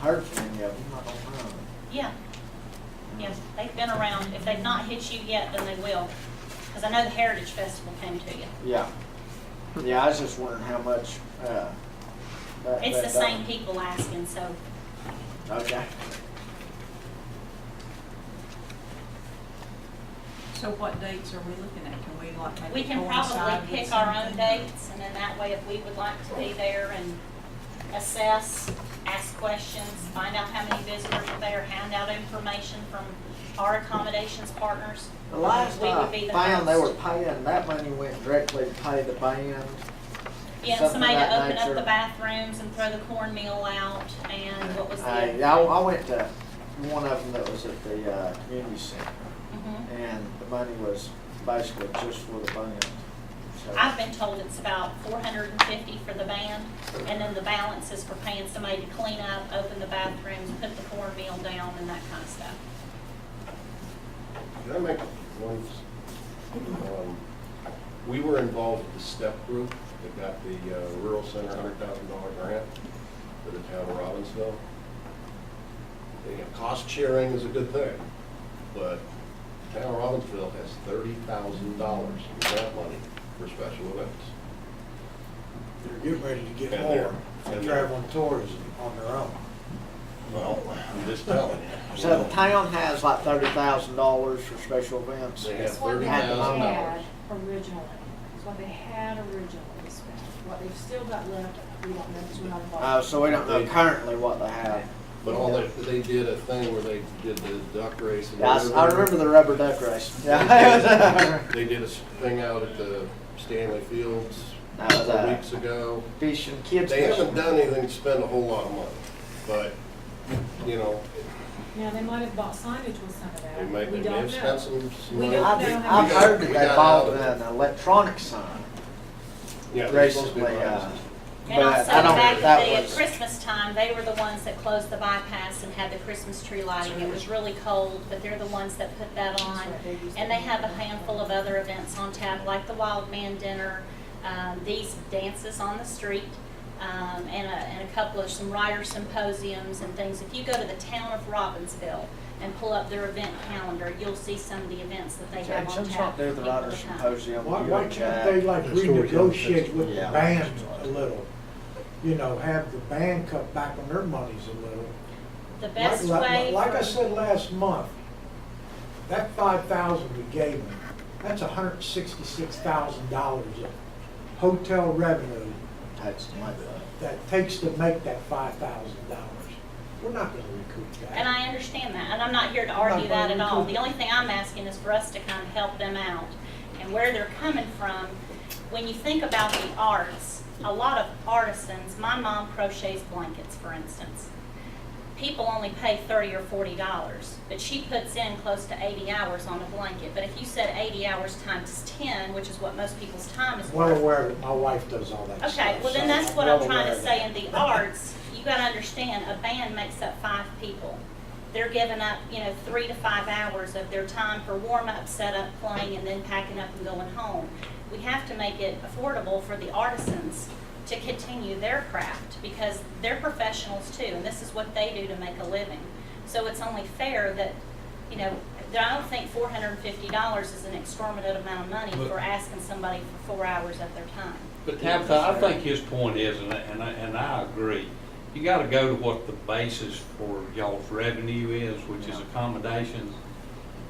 B: heard from any of them, I don't know.
A: Yeah, yeah, they've been around. If they've not hit you yet, then they will. Because I know the Heritage Festival came to you.
B: Yeah. Yeah, I was just wondering how much,
A: It's the same people asking, so
B: Okay.
G: So what dates are we looking at? Can we like maybe
A: we can
G: coincide
A: probably
G: with
A: pick our own
G: something?
A: dates, and then that way, if we would like to be there and assess, ask questions, find out how many visitors are there, hand out information from our accommodations partners.
B: The last
A: We
B: I
A: would be the
B: found, they were
A: host.
B: paying, that money went directly to pay the band.
A: Yeah, and
B: something
A: somebody
B: of
A: to
B: that
A: open up
B: nature.
A: the bathrooms and throw the cornmeal out, and what was the other
B: I went to one of them that was at the community center,
A: Mhm.
B: and the money was basically just for the band. So-
A: I've been told it's about $450 for the band, and then the balance is for paying somebody to clean up, open the bathrooms, put the cornmeal down, and that kind of stuff.
L: Can I make one, we were involved with the STEP group that got the Rural Center $100,000 grant for the town of Robbinsville. Cost sharing is a good thing, but the town of Robbinsville has $30,000 in grant money for special events.
H: They're getting ready to get
L: And
H: more
L: they're-
H: from
L: and
H: traveling tourism on their own.
L: Well, I'm just telling you.
B: So the town has like $30,000 for special events.
L: They have
C: It's what they
L: $30,000.
C: had originally. It's what they had originally spent. What they've still got left, we don't know, because we're not involved.
B: So we don't know currently what they have.
L: But all they did a thing where they did the duck race. and
B: Yeah, I remember the rubber duck race. Yeah.
L: They did a thing out at the Stanley Fields
B: That was,
L: a couple weeks ago.
B: Fishing, kids
L: They
B: fishing.
L: haven't done anything to spend a whole lot of money, but, you know,
C: Now, they might have bought signage with some of that.
L: they may
C: We
L: have
C: don't
L: spent
C: know.
L: some
C: We
L: money.
C: don't
B: I've
C: know how
B: I've
C: much.
B: heard that
L: We
B: they
L: got
B: bought
L: out of it.
B: an electronic sign
L: Yeah, they're supposed to be
B: recently,
L: behind us.
A: And
B: but
A: also,
B: I don't,
A: back
B: that
A: at
B: was,
A: Christmas time, they were the ones that closed the bypass and had the Christmas tree lighting. It was really cold, but they're the ones that put that on. And they have a handful of other events on tap, like the Wild Man Dinner, these dances on the street, and a couple of some writer symposiums and things. If you go to the town of Robbinsville, and pull up their event calendar, you'll see some of the events that they have on
B: Jackson's
A: tap.
B: not there,
A: for
B: the
A: people
B: Writers
A: to come.
B: Symposium.
H: Why
B: you
H: can't they like
K: The storytelling
H: renegotiate with the
B: Yeah.
H: band a little? You know, have the band cut back on their monies a little.
A: The best
H: Like-
A: way
H: Like I
A: for-
H: said last month, that 5,000 we gave them, that's $166,000 of hotel revenue
B: Takes the money.
H: that takes to make that $5,000. We're not gonna recoup that.
A: And I understand that, and I'm not here to argue that at all. The only thing I'm asking is for us to kind of help them out. And where they're coming from, when you think about the arts, a lot of artisans, my mom crochets blankets, for instance. People only pay $30 or $40, but she puts in close to 80 hours on a blanket. But if you said 80 hours times 10, which is what most people's time is
H: Well
A: worth.
H: aware that my wife does all that stuff.
A: Okay, well then
H: so
A: that's what
H: well
A: I'm trying
H: aware
A: to
H: of
A: say.
H: that.
A: In the arts, you gotta understand, a band makes up 5 people. They're giving up, 3 to 5 hours of their time for warm-up, setup, playing, and then packing up and going home. We have to make it affordable for the artisans to continue their craft, because they're professionals too, and this is what they do to make a living. So it's only fair that, I don't think $450 is an exorbitant amount of money
E: But-
A: for asking somebody for 4 hours of their time.
E: But Tabitha, I think his point is, and I agree, you gotta go to what the basis for y'all's revenue is, which is accommodations.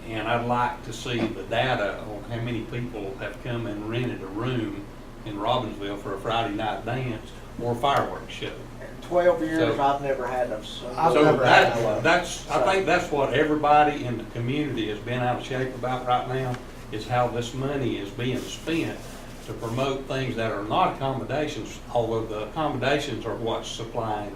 E: And I'd like to see the data on how many people have come and rented a room in Robbinsville for a Friday night dance or a fireworks show.
B: In 12 years,
E: So-
B: I've never had a.
H: I've
E: So
H: never had one.
E: that's, I think that's what everybody in the community has been out of shape about right now, is how this money is being spent to promote things that are not accommodations, although the accommodations are what's supplying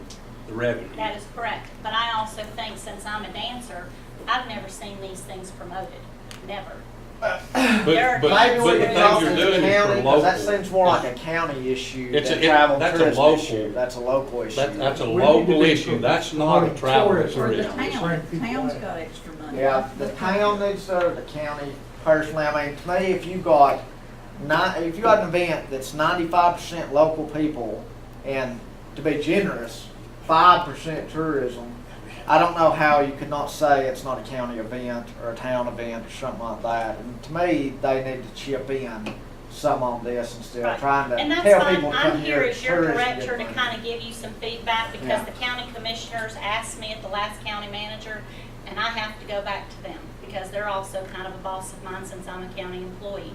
E: the revenue.
A: That is correct, but I also think, since I'm a dancer, I've never seen these things promoted, never.
E: But
A: There-
E: but
B: Maybe we
E: the
B: can
E: things
B: talk to
E: you're
B: the
E: doing is for
B: county, because that
E: local.
B: seems more like a county issue
E: It's
B: than
E: a-
B: travel
E: that's a
B: tourism
E: local-
B: issue. That's a local issue.
E: That's a
H: We need to
E: local
H: be
E: issue, that's not a
H: promoting
E: travel
H: tourism.
G: Or the
E: tourism.
H: Bring
G: town,
H: people
G: town's
H: in.
G: got extra money.
B: Yeah, the town needs to, or the county personally, I mean, to me, if you got if you got an event that's 95% local people, and to be generous, 5% tourism, I don't know how you could not say it's not a county event or a town event or something like that. And to me, they need to chip in some on this instead of
A: Right.
B: trying to
A: And that's
B: tell
A: fine,
B: people to
A: I'm
B: come
A: here
B: here.
A: as your
B: tourism,
A: director
B: get
A: to
B: money.
A: kind of give you some feedback, because
B: Yeah.
A: the county commissioners asked me at the last county manager, and I have to go back to them, because they're also kind of a boss of mine since I'm a county employee.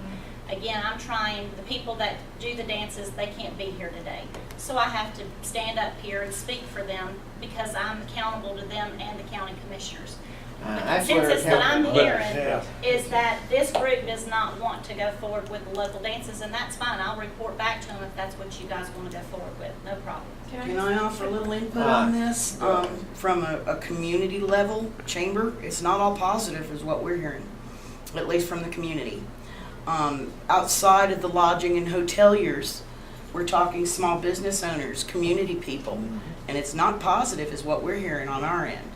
A: Again, I'm trying, the people that do the dances, they can't be here today. So I have to stand up here and speak for them, because I'm accountable to them and the county commissioners. The
B: That's where
A: consensus that I'm
B: accountability
A: hearing
B: is.
A: is that this group does not want to go forward with the local dances, and that's fine. I'll report back to them if that's what you guys want to go forward with, no problem.
D: Can I offer a little input on this? From a community level, chamber, it's not all positive is what we're hearing, at least from the community. Outside of the lodging and hoteliers, we're talking small business owners, community people, and it's not positive is what we're hearing on our end.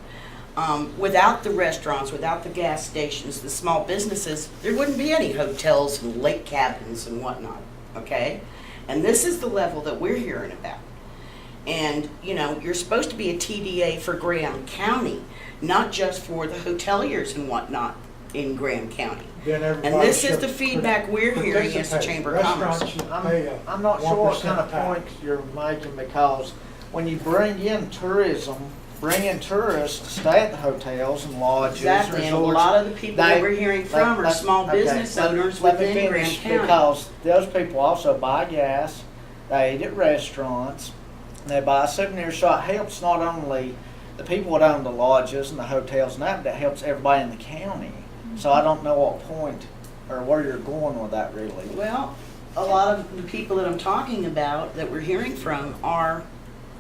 D: Without the restaurants, without the gas stations, the small businesses, there wouldn't be any hotels and lake cabins and whatnot, okay? And this is the level that we're hearing about. And, you're supposed to be a TDA for Graham County, not just for the hoteliers and whatnot in Graham County.
H: Then
D: And
H: everybody
D: this is
H: should
D: the feedback we're hearing as the
H: participate.
D: Chamber of Commerce.
H: Restaurants should pay a
B: I'm not sure what kind of
H: 1%
B: point
H: tax.
B: you're making, because when you bring in tourism, bring in tourists to stay at the hotels and lodges,
D: Exactly, and a
B: resorts.
D: lot of the people that
B: They-
D: we're hearing from are
B: let-
D: small
B: okay,
D: business owners
B: let me
D: within Graham
B: finish,
D: County.
B: Because those people also buy gas, they eat at restaurants, and they buy souvenirs, so it helps not only the people that own the lodges and the hotels and that, but it helps everybody in the county. So I don't know what point or where you're going with that really.
D: Well, a lot of the people that I'm talking about, that we're hearing from, are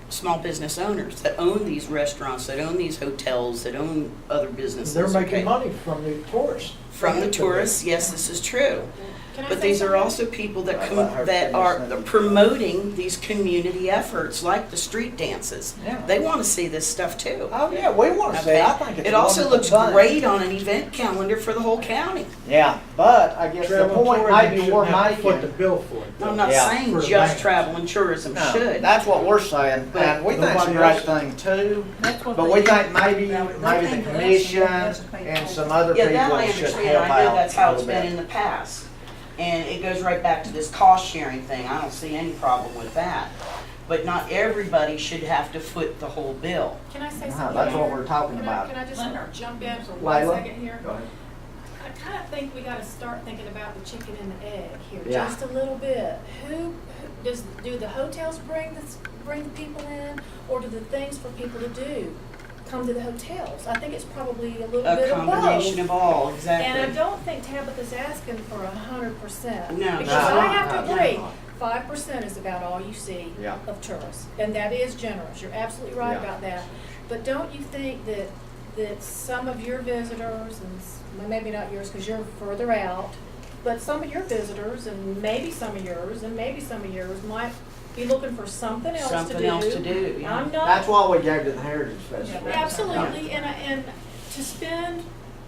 D: small business owners that own these restaurants, that own these hotels, that own other businesses.
H: They're making
D: okay?
H: money from the tourists.
D: From the tourists, yes, this is true.
J: Can I
D: But
J: say
D: these are
J: something?
D: also people that
B: I'd let her
D: that
B: finish
D: are
B: that.
D: promoting these community efforts, like the street dances.
B: Yeah.
D: They want to see this stuff too.
B: Oh, yeah, we want to see it. I think it's
D: It
B: a
D: also
B: wonderful
D: looks
B: thing.
D: great on an event calendar for the whole county.
B: Yeah, but I guess the
H: Travel
B: point
H: tourism
B: maybe
H: shouldn't
B: we're
H: have to foot the
B: making.
H: bill for it.
D: I'm not
B: Yeah.
D: saying
H: For the
D: just
H: banks.
D: travel and tourism
B: No,
D: should.
B: that's what we're saying,
H: But
B: and we think it's a
H: nobody
B: great
H: else-
B: thing too.
G: That's what
B: But
G: they
B: we
G: do.
B: think maybe
G: Now,
B: the
G: they pay for that,
B: commission
G: so they have to pay
B: and
G: for
B: some
G: it.
B: other
D: Yeah, that I
B: people should
D: understand.
B: help
D: I know
B: out
D: that's
B: a
D: how it's
B: little
D: been
B: bit.
D: in the past. And it goes right back to this cost sharing thing. I don't see any problem with that. But not everybody should have to foot the whole bill.
M: Can I say
B: No,
M: something?
B: that's what
M: here?
B: we're talking
M: Can I
B: about.
M: just
G: Leonard.
M: jump in for 1
B: Layla?
M: second here?
B: Go ahead.
M: I kind of think we got to start thinking about the chicken and the egg here,
B: Yeah.
M: just a little bit. Do the hotels bring the people in, or do the things for people to do come to the hotels? I think it's probably a little
D: A
M: bit of both.
D: combination of all,
M: And I
D: exactly.
M: don't think Tabitha's asking for 100%.
D: No,
M: Because
B: no,
M: I have
B: no,
M: to
B: no.
M: agree, 5% is about all you see
B: Yeah.
M: of tourists. And that is generous, you're absolutely right
B: Yeah.
M: about that. But don't you think that some of your visitors, and well, maybe not yours because you're further out, but some of your visitors, and maybe some of yours, and maybe some of yours might be looking for something else to do.
D: Something else to do, yeah.
M: I'm not.
B: That's why we gave to the Heritage Festival.
M: Absolutely, and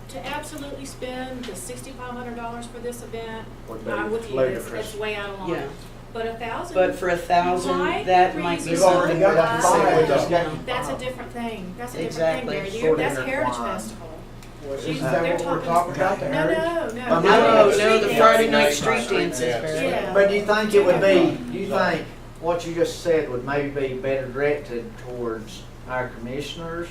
M: to absolutely spend the $6,500 for this event,
B: Would be
M: I'm with you,
B: ludicrous.
M: it's way out of line.
D: Yeah.
M: But 1,000.
D: But for 1,000,
M: might
D: that
M: be
D: might be
B: We've already
D: something
B: got
D: worth
B: that
M: reasonable.
B: fine, we just
D: considering.
B: got-
M: That's a different thing, that's a different
D: Exactly.
M: thing, Gary.
B: Sort of
M: That's Heritage
B: intertwined.
M: Festival.
H: Isn't
M: They're
H: that what we're
M: talking-
H: talking about, the
M: No,
H: heritage?
M: no.
D: No, the
M: Street
D: Friday
M: dance.
D: night street dances.
M: Yeah.
B: But do you think it would be, do you think what you just said would maybe be better directed towards our commissioners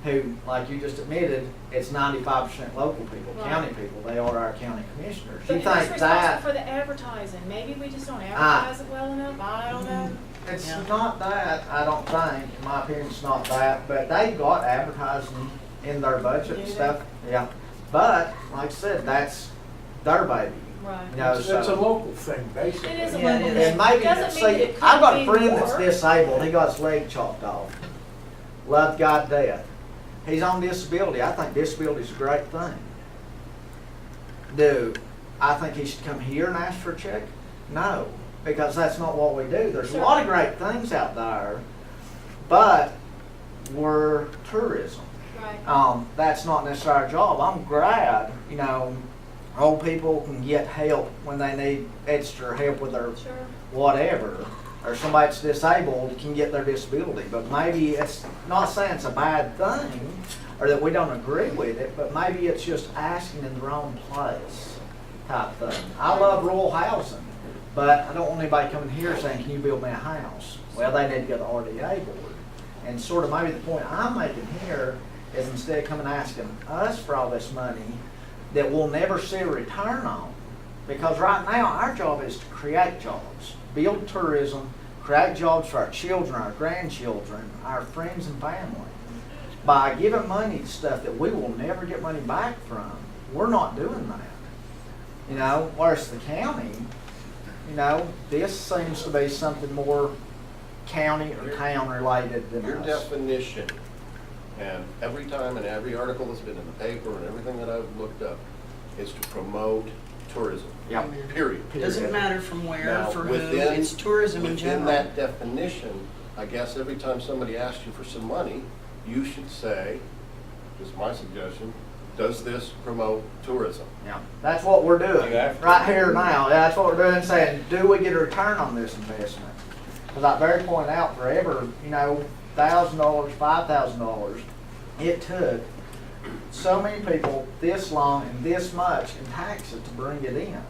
B: who, like you just admitted, it's 95% local people,
M: Right.
B: county people, they are our county commissioners. Do
M: But
B: you
M: who's
B: think
M: responsible
B: that,
M: for the advertising? Maybe we just don't advertise it well enough, I don't know.
B: it's
D: Yeah.
B: not that, I don't think, in my opinion, it's not that, but they got advertising in their budget and
M: Do they?
B: stuff, yeah. But, like I said, that's their baby,
M: Right.
B: you know,
H: It's a
B: so.
H: local thing, basically.
M: It is a
D: Yeah,
M: local
D: it
M: thing.
B: And maybe,
M: Doesn't mean that
B: see,
M: it
B: I've got a
M: couldn't be
B: friend that's
M: more.
B: disabled, he got his leg chopped off. Loved God to death. He's on disability, I think disability's a great thing. Do I think he should come here and ask for a check? No, because that's not what we do. There's a lot of great things out there, but we're tourism.
M: Right.
B: That's not necessarily our job. I'm glad, you know, old people can get help when they need extra help with their
M: Sure.
B: whatever, or somebody that's disabled can get their disability, but maybe it's, not saying it's a bad thing, or that we don't agree with it, but maybe it's just asking in the wrong place type thing. I love rural housing, but I don't want anybody coming here saying, can you build me a house? Well, they need to go to the RDA board. And sort of maybe the point I'm making here is instead of coming asking us for all this money that we'll never see a return on, because right now our job is to create jobs, build tourism, create jobs for our children, our grandchildren, our friends and family. By giving money to stuff that we will never get money back from, we're not doing that. You know, whereas the county, you know, this seems to be something more county or town related than
L: Your
B: us.
L: definition, and every time in every article that's been in the paper and everything that I've looked up, is to promote tourism.
B: Yep.
L: Period.
D: Doesn't matter from where,
L: Now,
D: for who,
L: within-
D: it's tourism in
L: Within
D: general.
L: that definition, I guess every time somebody asks you for some money, you should say, just my suggestion, does this promote tourism?
B: Yeah, that's what we're doing,
E: You have to.
B: right here now. That's what we're doing, saying, do we get a return on this investment? Because like Barry pointed out, forever, you know, $1,000, $5,000, it took so many people this long and this much in taxes to bring it in.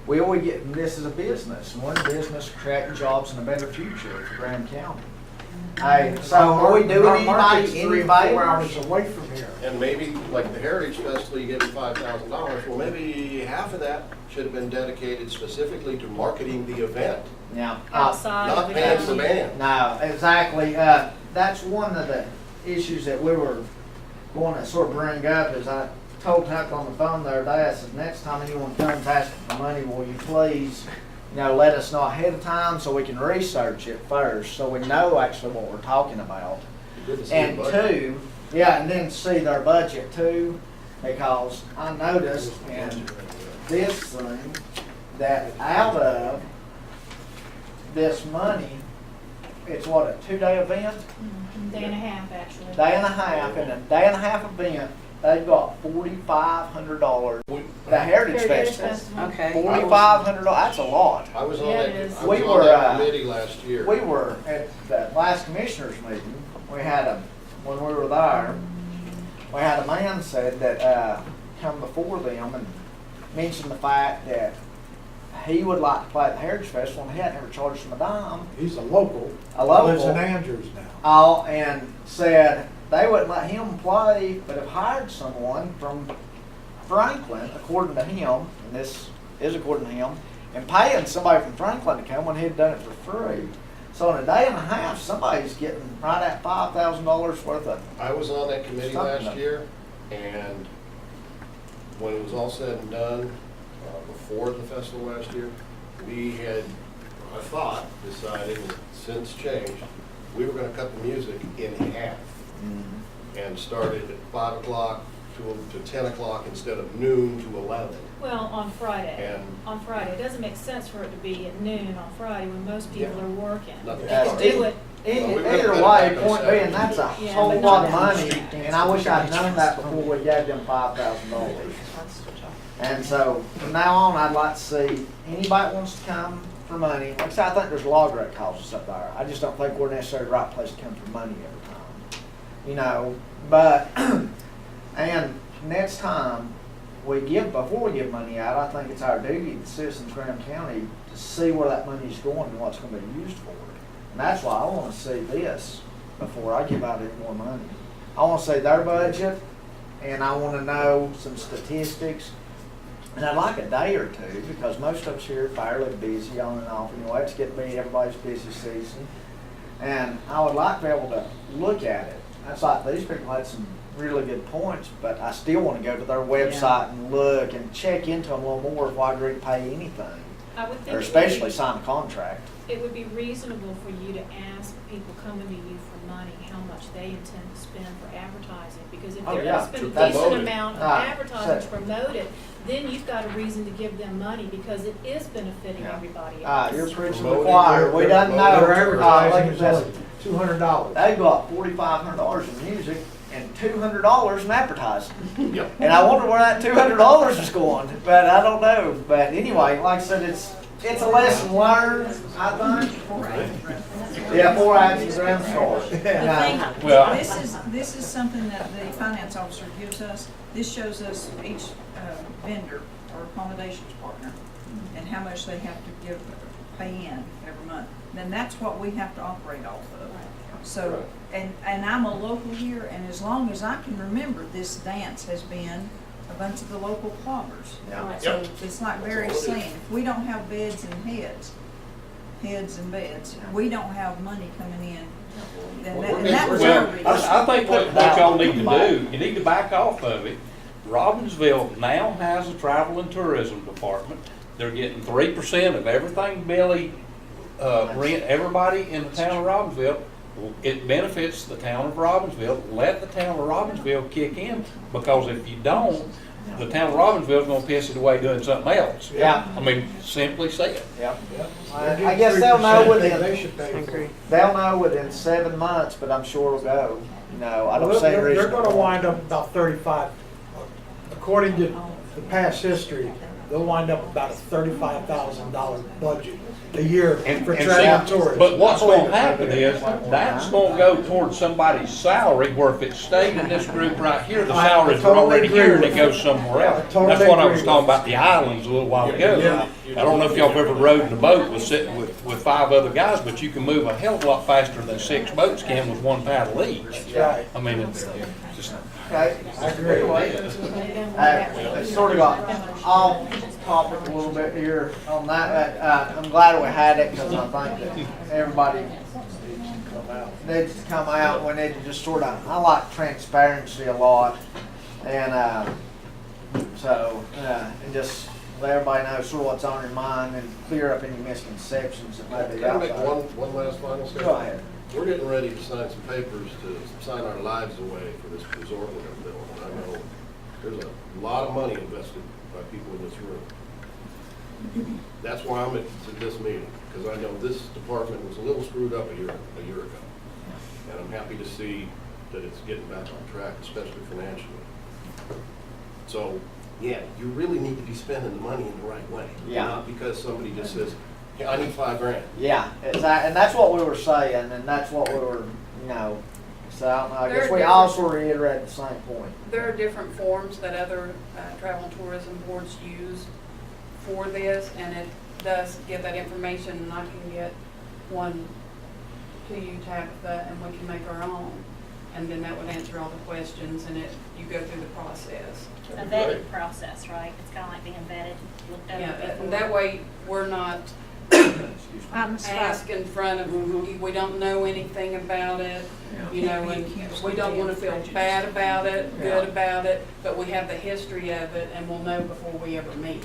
B: We always get, and this is a business, and we're in business creating jobs and a better future for Graham County. Hey, so are we doing
H: Our market's
B: anybody
H: 3
B: any
H: or 4
B: favors?
H: hours away from here.
L: And maybe, like the Heritage Festival, you gave me $5,000, well, maybe half of that should have been dedicated specifically to marketing the event,
B: Yeah.
M: Outside of
L: not
M: the
L: paying for
M: county.
L: band.
B: No, exactly. That's one of the issues that we were going to sort of bring up is I told Tucker on the phone the other day, I said, next time anyone comes asking for money, will you please, you know, let us know ahead of time so we can research it first, so we know actually what we're talking about.
L: Good to see
B: And
L: the budget.
B: two, yeah, and then see their budget too, because I noticed in this thing that out of this money, it's what, a 2-day event?
J: Day and a half, actually.
B: Day and a half, in a day and a half event, they've got $4,500. The Heritage Festival,
D: Okay.
B: $4,500, that's a lot.
L: I was on
J: Yeah,
L: that,
J: it is.
L: I
B: We
L: was
B: were,
L: on that committee last year.
B: We were at the last commissioners meeting, we had when we were there, we had a man said that, come before them and mentioned the fact that he would like to play at the Heritage Festival and he hadn't ever charged him a dime.
H: He's a local.
B: A local.
H: Lives in Andrews now.
B: And said they wouldn't let him play, but have hired someone from Franklin, according to him, and this is according to him, and paying somebody from Franklin to come when he'd done it for free. So in a day and a half, somebody's getting right at $5,000 worth of.
L: I was on that committee
B: Something.
L: last year, and when it was all said and done, before the festival last year, we had, I thought, decided, and since changed, we were gonna cut the music in half and started at 5 o'clock to 10 o'clock instead of noon to 11.
C: Well, on Friday.
L: And
C: On Friday. It doesn't make sense for it to be at noon on Friday when most people are working.
L: Nothing
C: They could do it.
B: Either way, point being, that's a
C: Yeah,
B: whole
C: but
B: lot of
C: not
B: money, and I wish I'd known that before we gave them $5,000. And so, from now on, I'd like to see anybody that wants to come for money. Like I said, I think there's a lot of great causes up there. I just don't think we're necessarily the right place to come for money every time. You know, but, and next time before we give money out, I think it's our duty, the citizens of Graham County, to see where that money's going and what it's gonna be used for. And that's why I wanna see this before I give out any more money. I wanna see their budget, and I wanna know some statistics. And I'd like a day or two, because most of us here are fairly busy on and off anyway. It's getting to be everybody's busy season. And I would like to be able to look at it. That's like these people had some really good points, but I still want to go to their website and look and check into them a little more if I agree to pay anything,
C: I would think
B: or
C: it would
B: especially
C: be-
B: sign a contract.
C: It would be reasonable for you to ask people coming to you for money how much they intend to spend for advertising. Because if
B: Oh,
C: they're
B: yeah,
C: gonna spend a
B: that's-
C: decent amount of
B: Ah,
C: advertising to
B: so-
C: promote it, then you've got a reason to give them money because it is benefiting
B: Yeah.
C: everybody else.
B: You're preaching to the
L: Promoting
B: choir.
L: their-
B: We doesn't know.
H: Their
B: Like
H: advertising
B: I
H: is
B: said,
H: only $200.
B: they got $4,500 in music and $200 in advertising.
L: Yep.
B: And I wonder where that $200 is going, but I don't know. But anyway, like I said, it's a lesson learned, I think. Yeah, 4 actions around the stars.
E: Well-
G: This is something that the finance officer gives us. This shows us each vendor or accommodations partner and how much they have to pay in every month. Then that's what we have to operate off of. So, and I'm a local here, and as long as I can remember, this dance has been a bunch of the local clobbers.
B: Yeah.
G: So it's like Barry's saying, if we don't have beds and heads and beds, we don't have money coming in. And that was our
E: Well,
G: reason.
E: I think what y'all need to do, you need to back off of it. Robbinsville now has a travel and tourism department. They're getting 3% of everything Billy, rent, everybody in the town of Robbinsville. It benefits the town of Robbinsville. Let the town of Robbinsville kick in, because if you don't, the town of Robbinsville's gonna piss it away doing something else.
B: Yeah.
E: I mean, simply said.
B: Yep.
H: They
B: I
H: get
B: guess they'll know
H: 3%, They
B: within,
H: should pay for it.
B: they'll know within 7 months, but I'm sure it'll go. You know, I don't see any
H: They're
B: reason.
H: gonna wind up about 35, according to the past history, they'll wind up about a $35,000 budget a year for
E: And
H: travel and
E: see,
H: tourism.
E: but what's gonna happen is, that's gonna go towards somebody's salary, where if it stayed in this group right here, the
H: I
E: salaries are
H: totally
E: already
H: agree
E: here and
H: with
E: it
H: you.
E: goes somewhere else.
H: I totally
E: That's what I
H: agree
E: was
H: with
E: talking
H: you.
E: about the islands a little while ago.
H: Yeah.
E: I don't know if y'all have ever rode in a boat with 5 other guys, but you can move a hell of a lot faster than 6 boats can with 1 paddle each.
H: Right.
E: I mean, it's just,
B: Okay.
H: I agree.
B: Anyway, it's sort of got off topic a little bit here on that. I'm glad we had it, because I think that everybody needs to come out. We need to just sort of, I like transparency a lot. And and just let everybody know sort of what's on your mind and clear up any misconceptions that may be
L: Can I
B: out
L: make
B: there.
L: one last final statement?
B: Go ahead.
L: We're getting ready to sign some papers to sign our lives away for this resort we're gonna build. And I know there's a lot of money invested by people in this room. That's why I'm at this meeting, because I know this department was a little screwed up a year ago. And I'm happy to see that it's getting back on track, especially financially. So, yeah, you really need to be spending the money in the right way.
B: Yeah.
L: Not because somebody just says, yeah, I need $5,000.
B: Yeah, and that's what we were saying, and that's what we were, so I don't know, I guess we also reiterated the same point.
O: There are different forms that other travel and tourism boards use for this, and it does give that information, and I can get one to you, Tabitha, and we can make our own. And then that would answer all the questions, and you go through the process.
A: A vetted process, right? It's kind of like being vetted, looked over
O: Yeah,
A: before.
O: and that way, we're not asked in front of, we don't know anything about it, and we don't want to feel bad about it, good about it, but we have the history of it, and we'll know before we ever meet.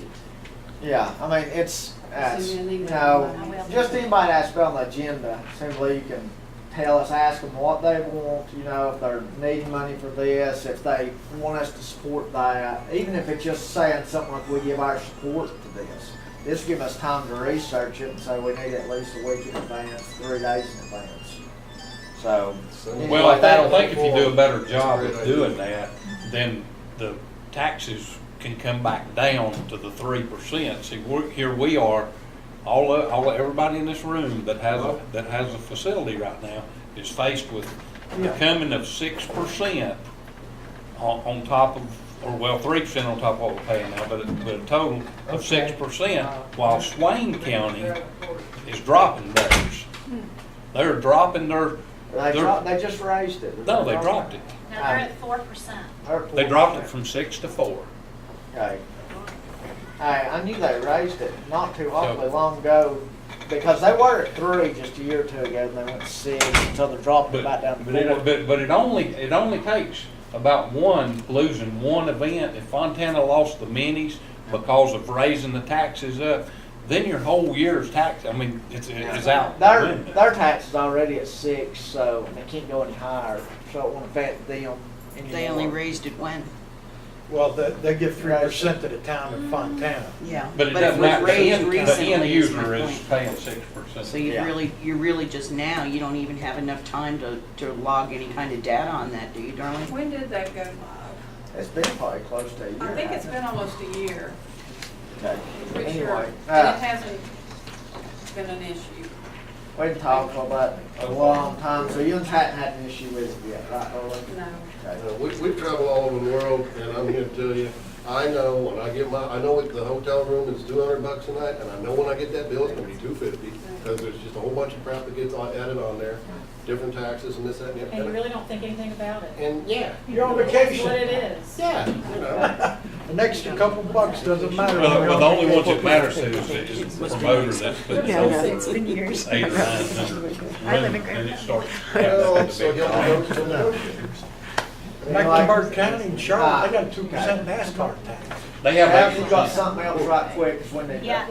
B: Yeah, I mean, it's just anybody that's been on the agenda, simply you can tell us, ask them what they want, if they're needing money for this, if they want us to support that, even if it's just saying something like we give our support to this. This will give us time to research it and say we need at least a week in advance, 3 days in advance. So,
E: Well, I think if you do a better job of doing that, then the taxes can come back down to the 3%. See, here we are, everybody in this room that has a facility right now is faced with the coming of 6% on top of, 3% on top of what we're paying now, but a total of 6%, while Swain County is dropping theirs. They're dropping their.
B: They just raised it.
E: No, they dropped it.
A: No, they're at 4%.
E: They dropped it from 6 to 4.
B: Okay. I knew they raised it not too awfully long ago, because they were at 3 just a year or two ago, and they went to 6 until they dropped it back down to 4.
E: But it only takes about losing one event. If Fontana lost the minis because of raising the taxes up, then your whole year's tax, it's out.
B: Their tax is already at 6, so they can't go any higher, so it won't affect them anymore.
D: They only raised it when?
H: Well, they give 3% to the town of Fontana.
D: Yeah.
E: But it
D: it
E: doesn't
D: was
E: matter,
D: raised
E: the
D: recently
E: end
D: is my
E: user is
D: point.
E: paying 6%.
D: So you're really just now, you don't even have enough time to log any kind of data on that, do you, darling?
O: When did that go live?
B: It's been probably close to a year.
O: I think it's
B: hasn't
O: been almost a year.
B: Okay.
O: Pretty sure.
B: Anyway,
O: And it hasn't been an issue.
B: we've talked about a long time, so you hadn't had an issue with it yet, right, Orland?
O: No.
B: Okay.
L: We travel all over the world, and I'm here to tell you, I know when I get I know the hotel room is $200 a night, and I know when I get that bill, it's gonna be $250, because there's just a whole bunch of crap that gets added on there, different taxes and this, that, and the other.
M: And you really don't think anything about it.
L: And yeah,
H: You're on
M: That's
H: vacation.
M: what it is.
L: yeah,
H: An extra couple bucks doesn't matter.
E: Well, the only ones that matters to is the promoter that's putting
I: It's been years.
E: 800 or 900
I: I live in
E: and it starts.
L: Well, so you'll know.
H: Mecklenburg County and Charlotte, they got a 2% NASCAR tax.
E: They have
B: Have you got something else right quick, 'cause when they.
A: Yeah,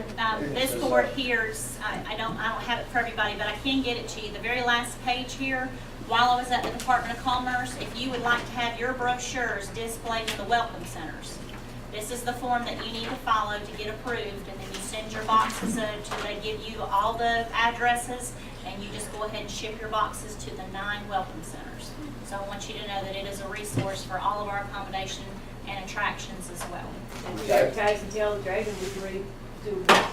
A: this board here's, I don't have it for everybody, but I can get it to you. The very last page here, while I was at the Department of Commerce, if you would like to have your brochures displayed in the welcome centers, this is the form that you need to follow to get approved, and then you send your boxes to, they give you all the addresses, and you just go ahead and ship your boxes to the 9 welcome centers. So I want you to know that it is a resource for all of our accommodation and attractions as well.
C: We advertise and tell the Dragon we can already do it.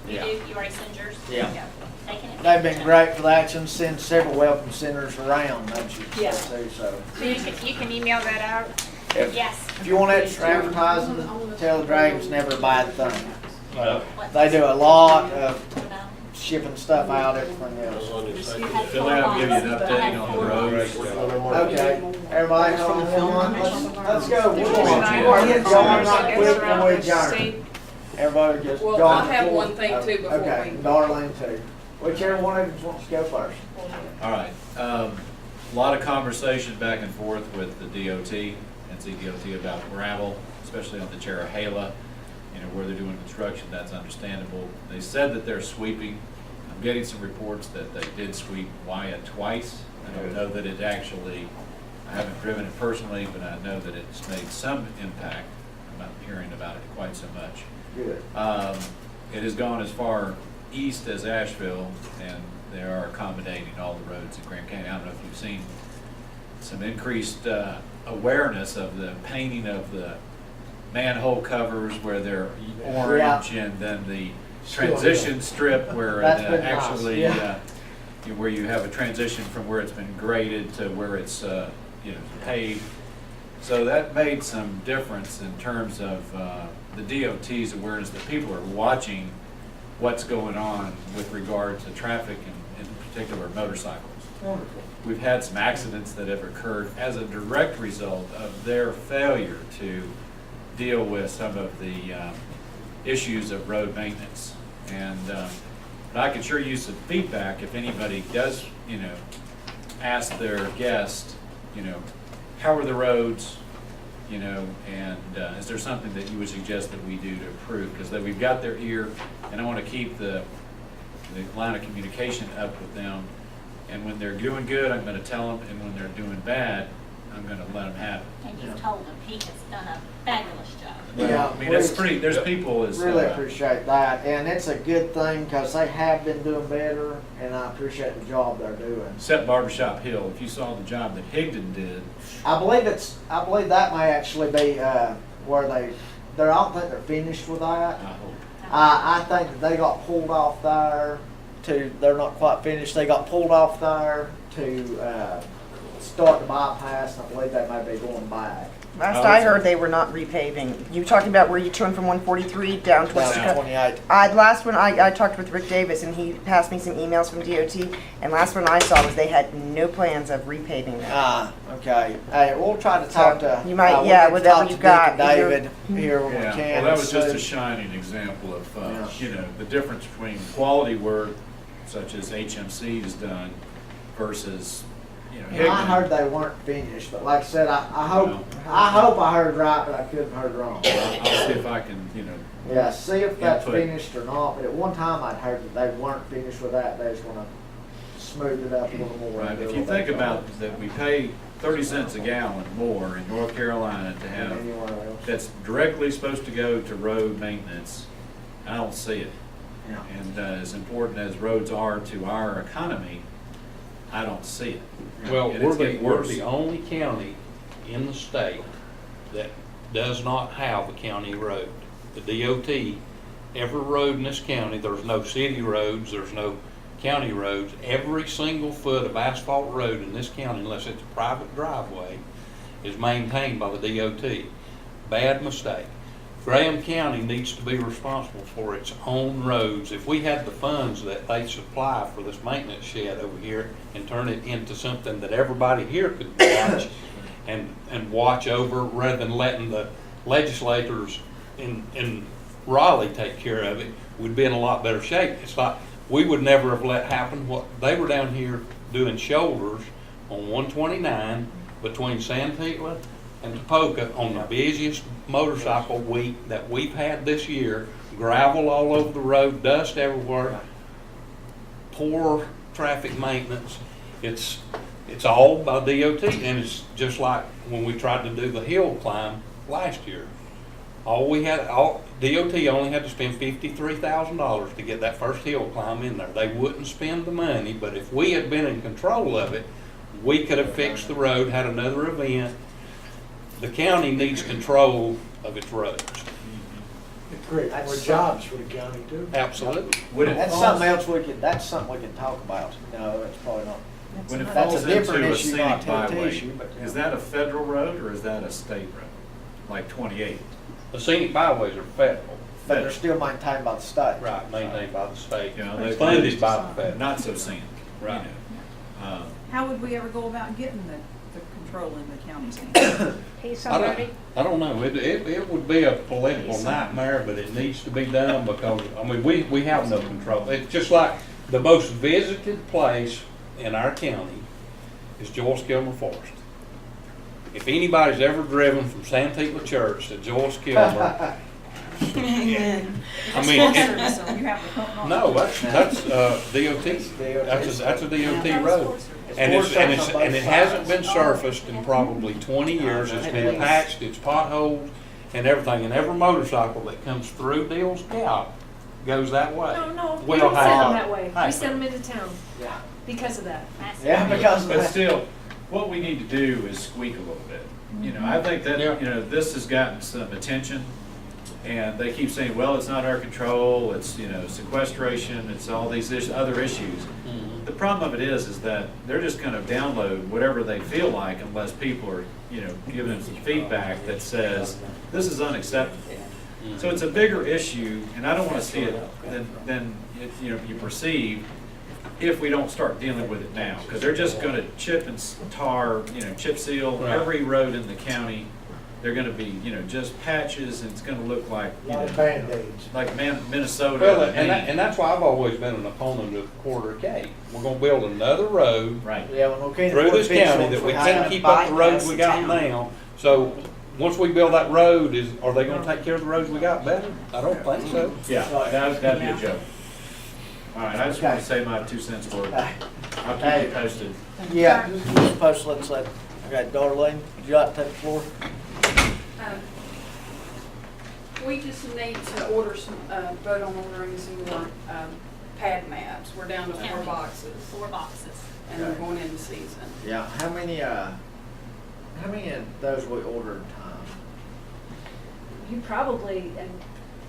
A: You do, you already send yours?
B: Yeah.
A: Okay. They can-
B: They've been great for that, and send several welcome centers around, don't you?
C: Yeah.
B: Too, so.
J: So you can email that out?
A: Yes.
B: If you want extra advertising, tell the Dragons never a bad thing.
E: No.
B: They do a lot of shipping stuff out, everything else.
F: Fill out, give you an update on the roads.
B: Okay, everybody from one, let's go. We're going
J: Nine
B: to
J: welcome
B: get going
J: centers,
B: right
J: I
B: quick
J: guess,
B: and
J: around
B: we
J: the
B: adjourn.
J: state.
B: Everybody just.
O: Well,
B: John,
O: I have one thing too before
B: Okay,
O: we-
B: Darlene too. Whichever one of you wants to go first.
F: All right, a lot of conversation back and forth with the DOT, NCDOT about gravel, especially on the Cherahela, where they're doing construction, that's understandable. They said that they're sweeping. I'm getting some reports that they did sweep Wyatt twice. I don't know that it actually, I haven't driven it personally, but I know that it's made some impact. I'm not hearing about it quite so much.
B: Good.
F: It has gone as far east as Asheville, and they are accommodating all the roads in Graham County. I don't know if you've seen some increased awareness of the painting of the manhole covers where they're orange, and then the transition strip where
B: That's been nice,
F: actually,
B: yeah.
F: where you have a transition from where it's been graded to where it's, paved. So that made some difference in terms of the DOT's awareness that people are watching what's going on with regard to traffic and in particular motorcycles.
B: Wonderful.
F: We've had some accidents that have occurred as a direct result of their failure to deal with some of the issues of road maintenance. And but I could sure use some feedback if anybody does, ask their guest, how are the roads, and is there something that you would suggest that we do to improve? Because we've got their ear, and I want to keep the line of communication up with them. And when they're doing good, I'm going to tell them, and when they're doing bad, I'm going to let them have it.
A: And you've told him he has done a fabulous job.
B: Yeah,
F: I mean, it's pretty, there's people as.
B: Really appreciate that, and it's a good thing, because they have been doing better, and I appreciate the job they're doing.
F: Except Barbershop Hill, if you saw the job that Higdon did.
B: I believe that may actually be where I don't think they're finished with that.
F: I hope.
B: I think that they got pulled off there they're not quite finished, they got pulled off there to start the bypass, and I believe they may be going back.
I: Last I heard, they were not repaving. You talking about where you turn from 143 down towards
B: Down 28.
I: Last one, I talked with Rick Davis, and he passed me some emails from DOT, and last one I saw was they had no plans of repaving that.
B: Okay. Hey, we'll try to talk to.
I: You might,
B: we
I: yeah,
B: can
I: whatever
B: talk
I: you
B: to
I: got.
B: Dick and David here when we
F: Yeah,
B: can.
F: well, that was just
B: and
F: a
B: see.
F: shining example of,
B: Yeah.
F: the difference between quality work, such as HMC has done, versus,
B: And I heard they weren't finished, but like I said, I hope I heard right, but I couldn't heard wrong.
F: I'll see if I can,
B: Yeah, see if that's
F: Input.
B: finished or not, but at one time I'd heard that they weren't finished with that, they just wanna smooth it up a little more.
F: right,
B: and do
F: if
B: a
F: you
B: little
F: think
B: better
F: about
B: job
F: that we pay 30 cents a gallon more in North Carolina to
B: than
F: have,
B: anywhere else.
F: that's directly supposed to go to road maintenance, I don't see it.
B: Yeah.
F: And as important as roads are to our economy, I don't see it.
E: Well,
F: And
E: we're
F: it's getting
E: we're
F: worse.
E: the only county in the state that does not have a county road. The DOT, every road in this county, there's no city roads, there's no county roads. Every single foot of asphalt road in this county, unless it's a private driveway, is maintained by the DOT. Bad mistake. Graham County needs to be responsible for its own roads. If we had the funds that they supply for this maintenance shed over here and turn it into something that everybody here could watch and watch over, rather than letting the legislators in Raleigh take care of it, we'd be in a lot better shape. It's like, we would never have let happen what they were down here doing shoulders on 129 between Santilla and Topeka on the busiest motorcycle week that we've had this year. Gravel all over the road, dust everywhere, poor traffic maintenance. It's all by DOT, and it's just like when we tried to do the hill climb last year. DOT only had to spend $53,000 to get that first hill climb in there. They wouldn't spend the money, but if we had been in control of it, we could have fixed the road, had another event. The county needs control of its roads.
H: Great, more jobs for the county too.
E: Absolutely.
B: That's something else that's something we can talk about. No, it's probably not.
F: When it
B: That's
F: falls
B: a different
F: into a
B: issue, not
F: scenic
B: a TOT
F: byway,
B: issue, but,
F: is that a federal road or is that a state road? Like 28?
E: The scenic byways are federal.
B: But they're still maintained by the state.
E: Right, maintained by the state.
F: They
E: Funded by the federal.
F: Not so scenic.
E: Right.
G: How would we ever go about getting the control in the county's hands?
J: Pay somebody?
E: I don't know. It would be a political nightmare, but it needs to be done because, we have no control. It's just like the most visited place in our county is Joyce Kilmer Forest. If anybody's ever driven from Santilla Church to Joyce Kilmer,
D: Amen.
E: I mean,
G: You have to pump on.
E: no, that's DOT. That's a DOT road. And it hasn't been surfaced in probably 20 years. It's been patched, it's potholed, and everything, and every motorcycle that comes through Dale's Gap goes that way.
C: No, we
E: We'll
C: don't send
E: have-
C: them that way.
E: Hey.
C: We send them into town
B: Yeah.
C: because of that.
B: Yeah, because of
F: But
B: that.
F: still, what we need to do is squeak a little bit. You know, I think that,
E: Yeah.
F: you know, this has gotten some attention, and they keep saying, well, it's not our control, it's, you know, sequestration, it's all these other issues. The problem of it is that they're just gonna download whatever they feel like unless people are, you know, giving them some feedback that says, this is unacceptable. So it's a bigger issue, and I don't wanna see it than you know, you perceive if we don't start dealing with it now. Because they're just gonna chip and tar, you know, chip seal
E: Right.
F: every road in the county. They're gonna be, you know, just patches, and it's gonna look like,
H: A
F: you
H: lot
F: know,
H: of Band-Aids.
F: like Minnesota.
E: Well,
F: and Maine.
E: and that's why I've always been an opponent of Quarter K. We're gonna build another road
F: Right.
B: Yeah, when we can't
E: through
B: afford
E: this
B: to fix
E: county
B: it,
E: that we
B: have
E: can't
B: to
E: keep up the roads
D: bypass
E: we
D: the
E: got
D: town.
E: now. So, once we build that road, are they gonna take care of the roads we got better? I don't think so.
F: Yeah, that'd be a
D: Yeah.
F: joke. All right, I just want to say my 2 cents worth. I'll keep
B: Hey.
F: you posted.
B: Yeah, we're supposed to let's let, okay, Darlene, would you like to take the floor?
O: We just need to order some, vote on ordering some more, pad maps. We're down to 4
A: County.
O: boxes,
A: 4 boxes.
O: and we're going into season.
B: Yeah, how many of those we ordered,
C: You probably, and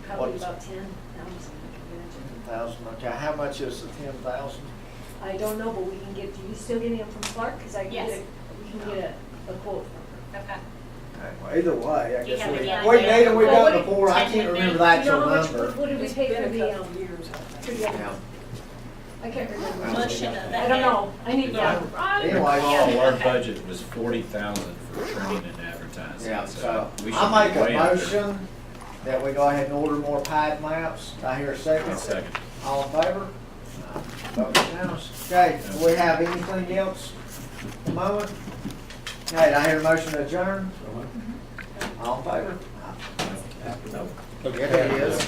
C: probably
B: What's-
C: about 10,000, I can imagine.
B: 10,000, okay, how much is the 10,000?
C: I don't know, but we can get, you still getting them from Clark? Because I can
A: Yes.
C: get we can get a quote from her.
A: Okay.
B: Okay, well, either way, I
A: Do you
B: guess
A: have
B: we,
A: any
B: we
A: idea?
B: needed, we
C: Well,
B: done
C: what do-
B: before, I can't remember the
C: Do you
B: actual
C: know how much,
B: number.
C: what did we
O: It's
C: pay
O: been
C: for
O: a
C: the,
O: couple years, I think.
C: for the,
B: Yeah.
C: I can't remember.
A: Well, should have-
C: I don't know, I need to.
A: Yeah.
B: Anyway,
F: Oh, our
A: Okay.
F: budget was 40,000 for training and advertising.
B: Yeah, so
F: we should
B: I make
F: be
B: a
F: way out there.
B: motion that we go ahead and order more pad maps. I hear a second.
F: I'll second.
B: All in favor? Vote unanimous. Okay, do we have anything else at the moment? Okay, I hear a motion to adjourn. All in favor? Yeah, it is.